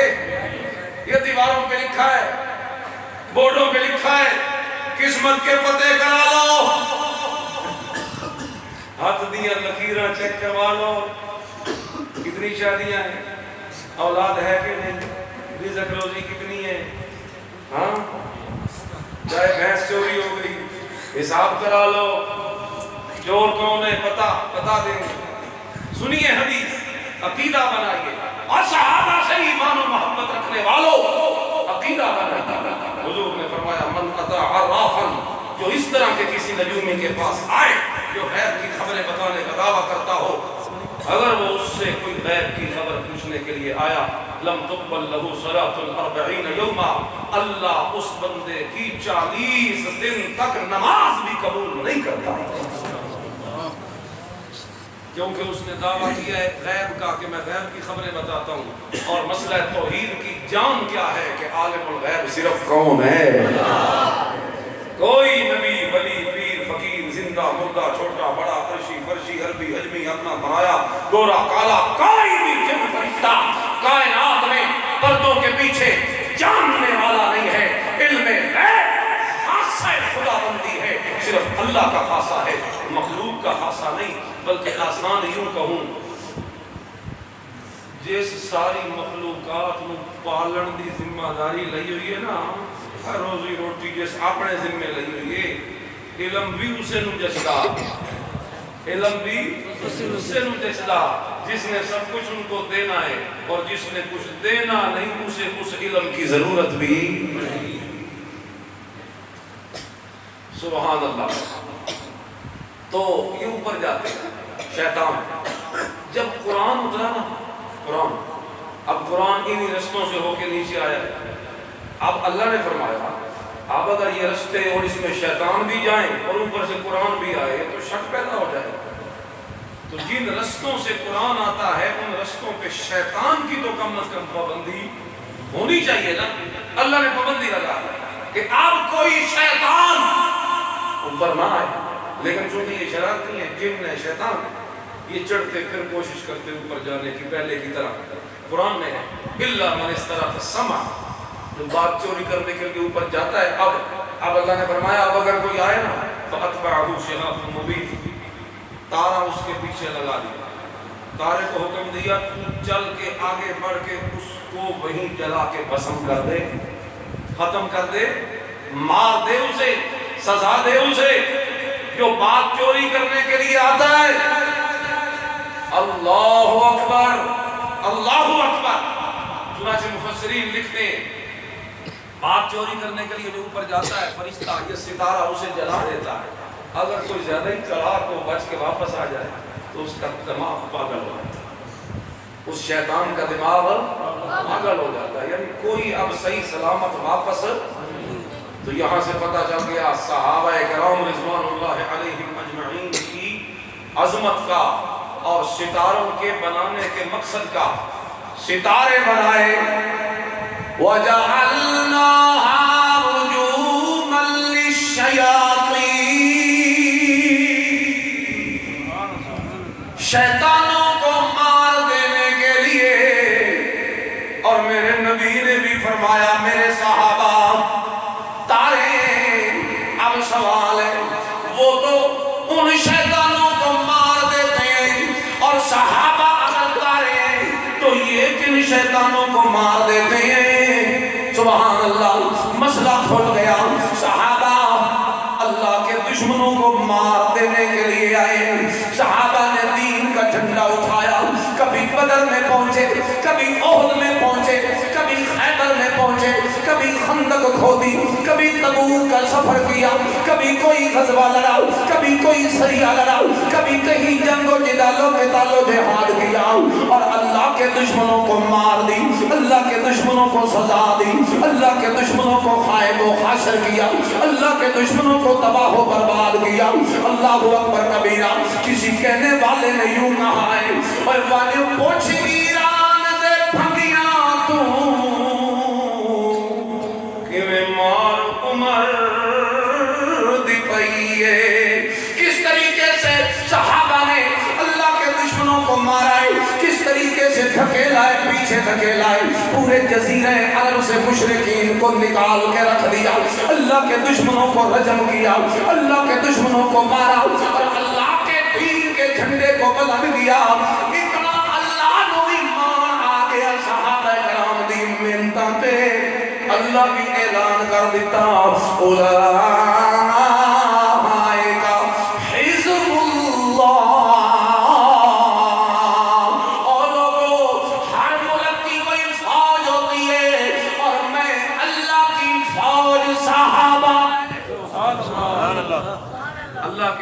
S2: یہ دیواروں پہ لکھا ہے، بورڈوں پہ لکھا ہے، قسمت کے پتے کرا لو، ہاتھ دیا لکیراں چیک کروا لو، کتنی شادیاں ہیں، اولاد ہے کہ نہیں، رزق روزی کتنی ہے، ہاں چاہے بھینس چوری ہو گئی حساب کرا لو، چور کون ہے پتا دیں گے۔ سنیے حدیث، عقیدہ بنائیے، اور صحابہ سے ایمان و محبت رکھنے والوں عقیدہ بنائیے۔ حضور نے فرمایا من اطاع عرافا، جو اس طرح کے کسی نجومی کے پاس آئے جو غیب کی خبریں بتانے کا دعویٰ کرتا ہو، اگر وہ اس سے کوئی غیب کی خبر پوچھنے کے لیے آیا، لم تقبل له صلاة 40 یوما، اللہ اس بندے کی 40 دن تک نماز بھی قبول نہیں کرتا، کیونکہ اس نے دعویٰ کیا ہے غیب کا کہ میں غیب کی خبریں بتاتا ہوں، اور مسئلہ توحید کی جان کیا ہے کہ عالم الغیب صرف کون ہے؟ کوئی نبی ولی پیر فقیر زندہ مردہ چھوٹا بڑا عرشی فرشی عربی حجمی اپنا بنایا گورا کالا، کوئی بھی جن فرشتہ کائنات میں پردوں کے پیچھے جاننے والا نہیں ہے۔ علم غیب خاصہ خدا بندی ہے، صرف اللہ کا خاصہ ہے، مخلوق کا خاصہ نہیں۔ بلکہ آسان یوں کہوں، جس ساری مخلوقات نو پالن دی ذمہ داری لئی ہوئی ہے نا، ہر روزی روٹی جس اپنے ذمہ لئی ہوئی ہے، علم بھی اسے نو جسدا، علم بھی اسے نو جسدا جس نے سب کچھ ان کو دینا ہے، اور جس نے کچھ دینا نہیں اسے اس علم کی ضرورت بھی نہیں۔ سبحان اللہ۔ تو یہ اوپر جاتے ہیں شیطان، جب قرآن اترا نا، قرآن، اب قرآن انہی رستوں سے ہو کے نیچے آیا ہے، اب اللہ نے فرمایا اب اگر یہ رستے اور اس میں شیطان بھی جائیں اور اوپر سے قرآن بھی آئے تو شک پیدا ہو جائے، تو جن رستوں سے قرآن آتا ہے ان رستوں پہ شیطان کی تو کم از کم پابندی ہونی چاہیے نا۔ اللہ نے پابندی لگا کہ اب کوئی شیطان اوپر نہ آئے، لیکن چونکہ یہ شرارتی ہے، جن ہے شیطان ہے، یہ چڑھتے پھر کوشش کرتے اوپر جانے کی پہلے کی طرح. قرآن میں ہے الا من استرق السمع، جو بات چوری کرنے کے لیے اوپر جاتا ہے. اب اللہ نے فرمایا اب اگر کوئی آئے نا فاتبعہ شہاب مبین، تارا اس کے پیچھے لگا دیا. تارے کو حکم دیا تو چل کے آگے بڑھ کے اس کو وہیں جلا کے بھسم کر دے، ختم کر دے، مار دے اسے، سزا دے اسے جو بات چوری کرنے کے لیے آتا ہے. اللہ اکبر، اللہ اکبر. چنانچہ مفسرین لکھتے ہیں بات چوری کرنے کے لیے جو اوپر جاتا ہے فرشتہ یہ ستارہ اسے جلا دیتا ہے. اگر کوئی زیادہ ہی چلاک کو بچ کے واپس آ جائے تو اس کا دماغ پاگل ہو جاتا ہے، اس شیطان کا دماغ پاگل ہو جاتا ہے. یعنی کوئی اب صحیح سلامت واپس. تو یہاں سے پتہ چل گیا صحابہ کرام رضوان اللہ علیہم اجمعین کی عظمت کا اور ستاروں کے بنانے کے مقصد کا. ستارے بنائے وَجَعَلْنَاهَا رُجُومًا لِلشَّيَاطِينِ، شیطانوں کو مار دینے کے لیے. اور میرے نبی نے بھی فرمایا میرے صحابہ تارے، اب سوال ہے وہ تو ان شیطانوں کو مار دیتے ہیں اور صحابہ اگر تارے تو یہ کن شیطانوں کو مار دیتے ہیں. سبحان اللہ، مسئلہ کھل گیا. صحابہ اللہ کے دشمنوں کو مار دینے کے لیے آئے. صحابہ نے دین کا جھنڈا اٹھایا، کبھی بدر میں پہنچے، کبھی احد میں پہنچے، کبھی خیبر میں پہنچے، کبھی خندق کھودی، کبھی تبوک کا سفر کیا، کبھی کوئی غزوہ لڑا، کبھی کوئی سریہ لڑا، کبھی کہیں جنگ و جدال و قتال و جہاد کیا اور اللہ کے دشمنوں کو مار دی، اللہ کے دشمنوں کو سزا دی، اللہ کے دشمنوں کو خائب و خاسر کیا، اللہ کے دشمنوں کو تباہ و برباد کیا. اللہ اکبر کبیرہ. کسی کہنے والے نے یوں کہا ہے اور والے پوچھ ایران دے بھگیاں تو کہ میں مار عمر دی پئیے. کس طریقے سے صحابہ نے اللہ کے دشمنوں کو مارا ہے، کس طریقے سے دھکیلائے، پیچھے دھکیلائے، پورے جزیرہ عرب سے مشرکین کو نکال کے رکھ دیا، اللہ کے دشمنوں کو رجم کیا، اللہ کے دشمنوں کو مارا اور اللہ کے دین کے جھنڈے کو بلند کیا. اتنا اللہ کو ایمان آ گیا صحابہ کرام دی منتاں تے اللہ بھی اعلان کر دیتا اللہ کی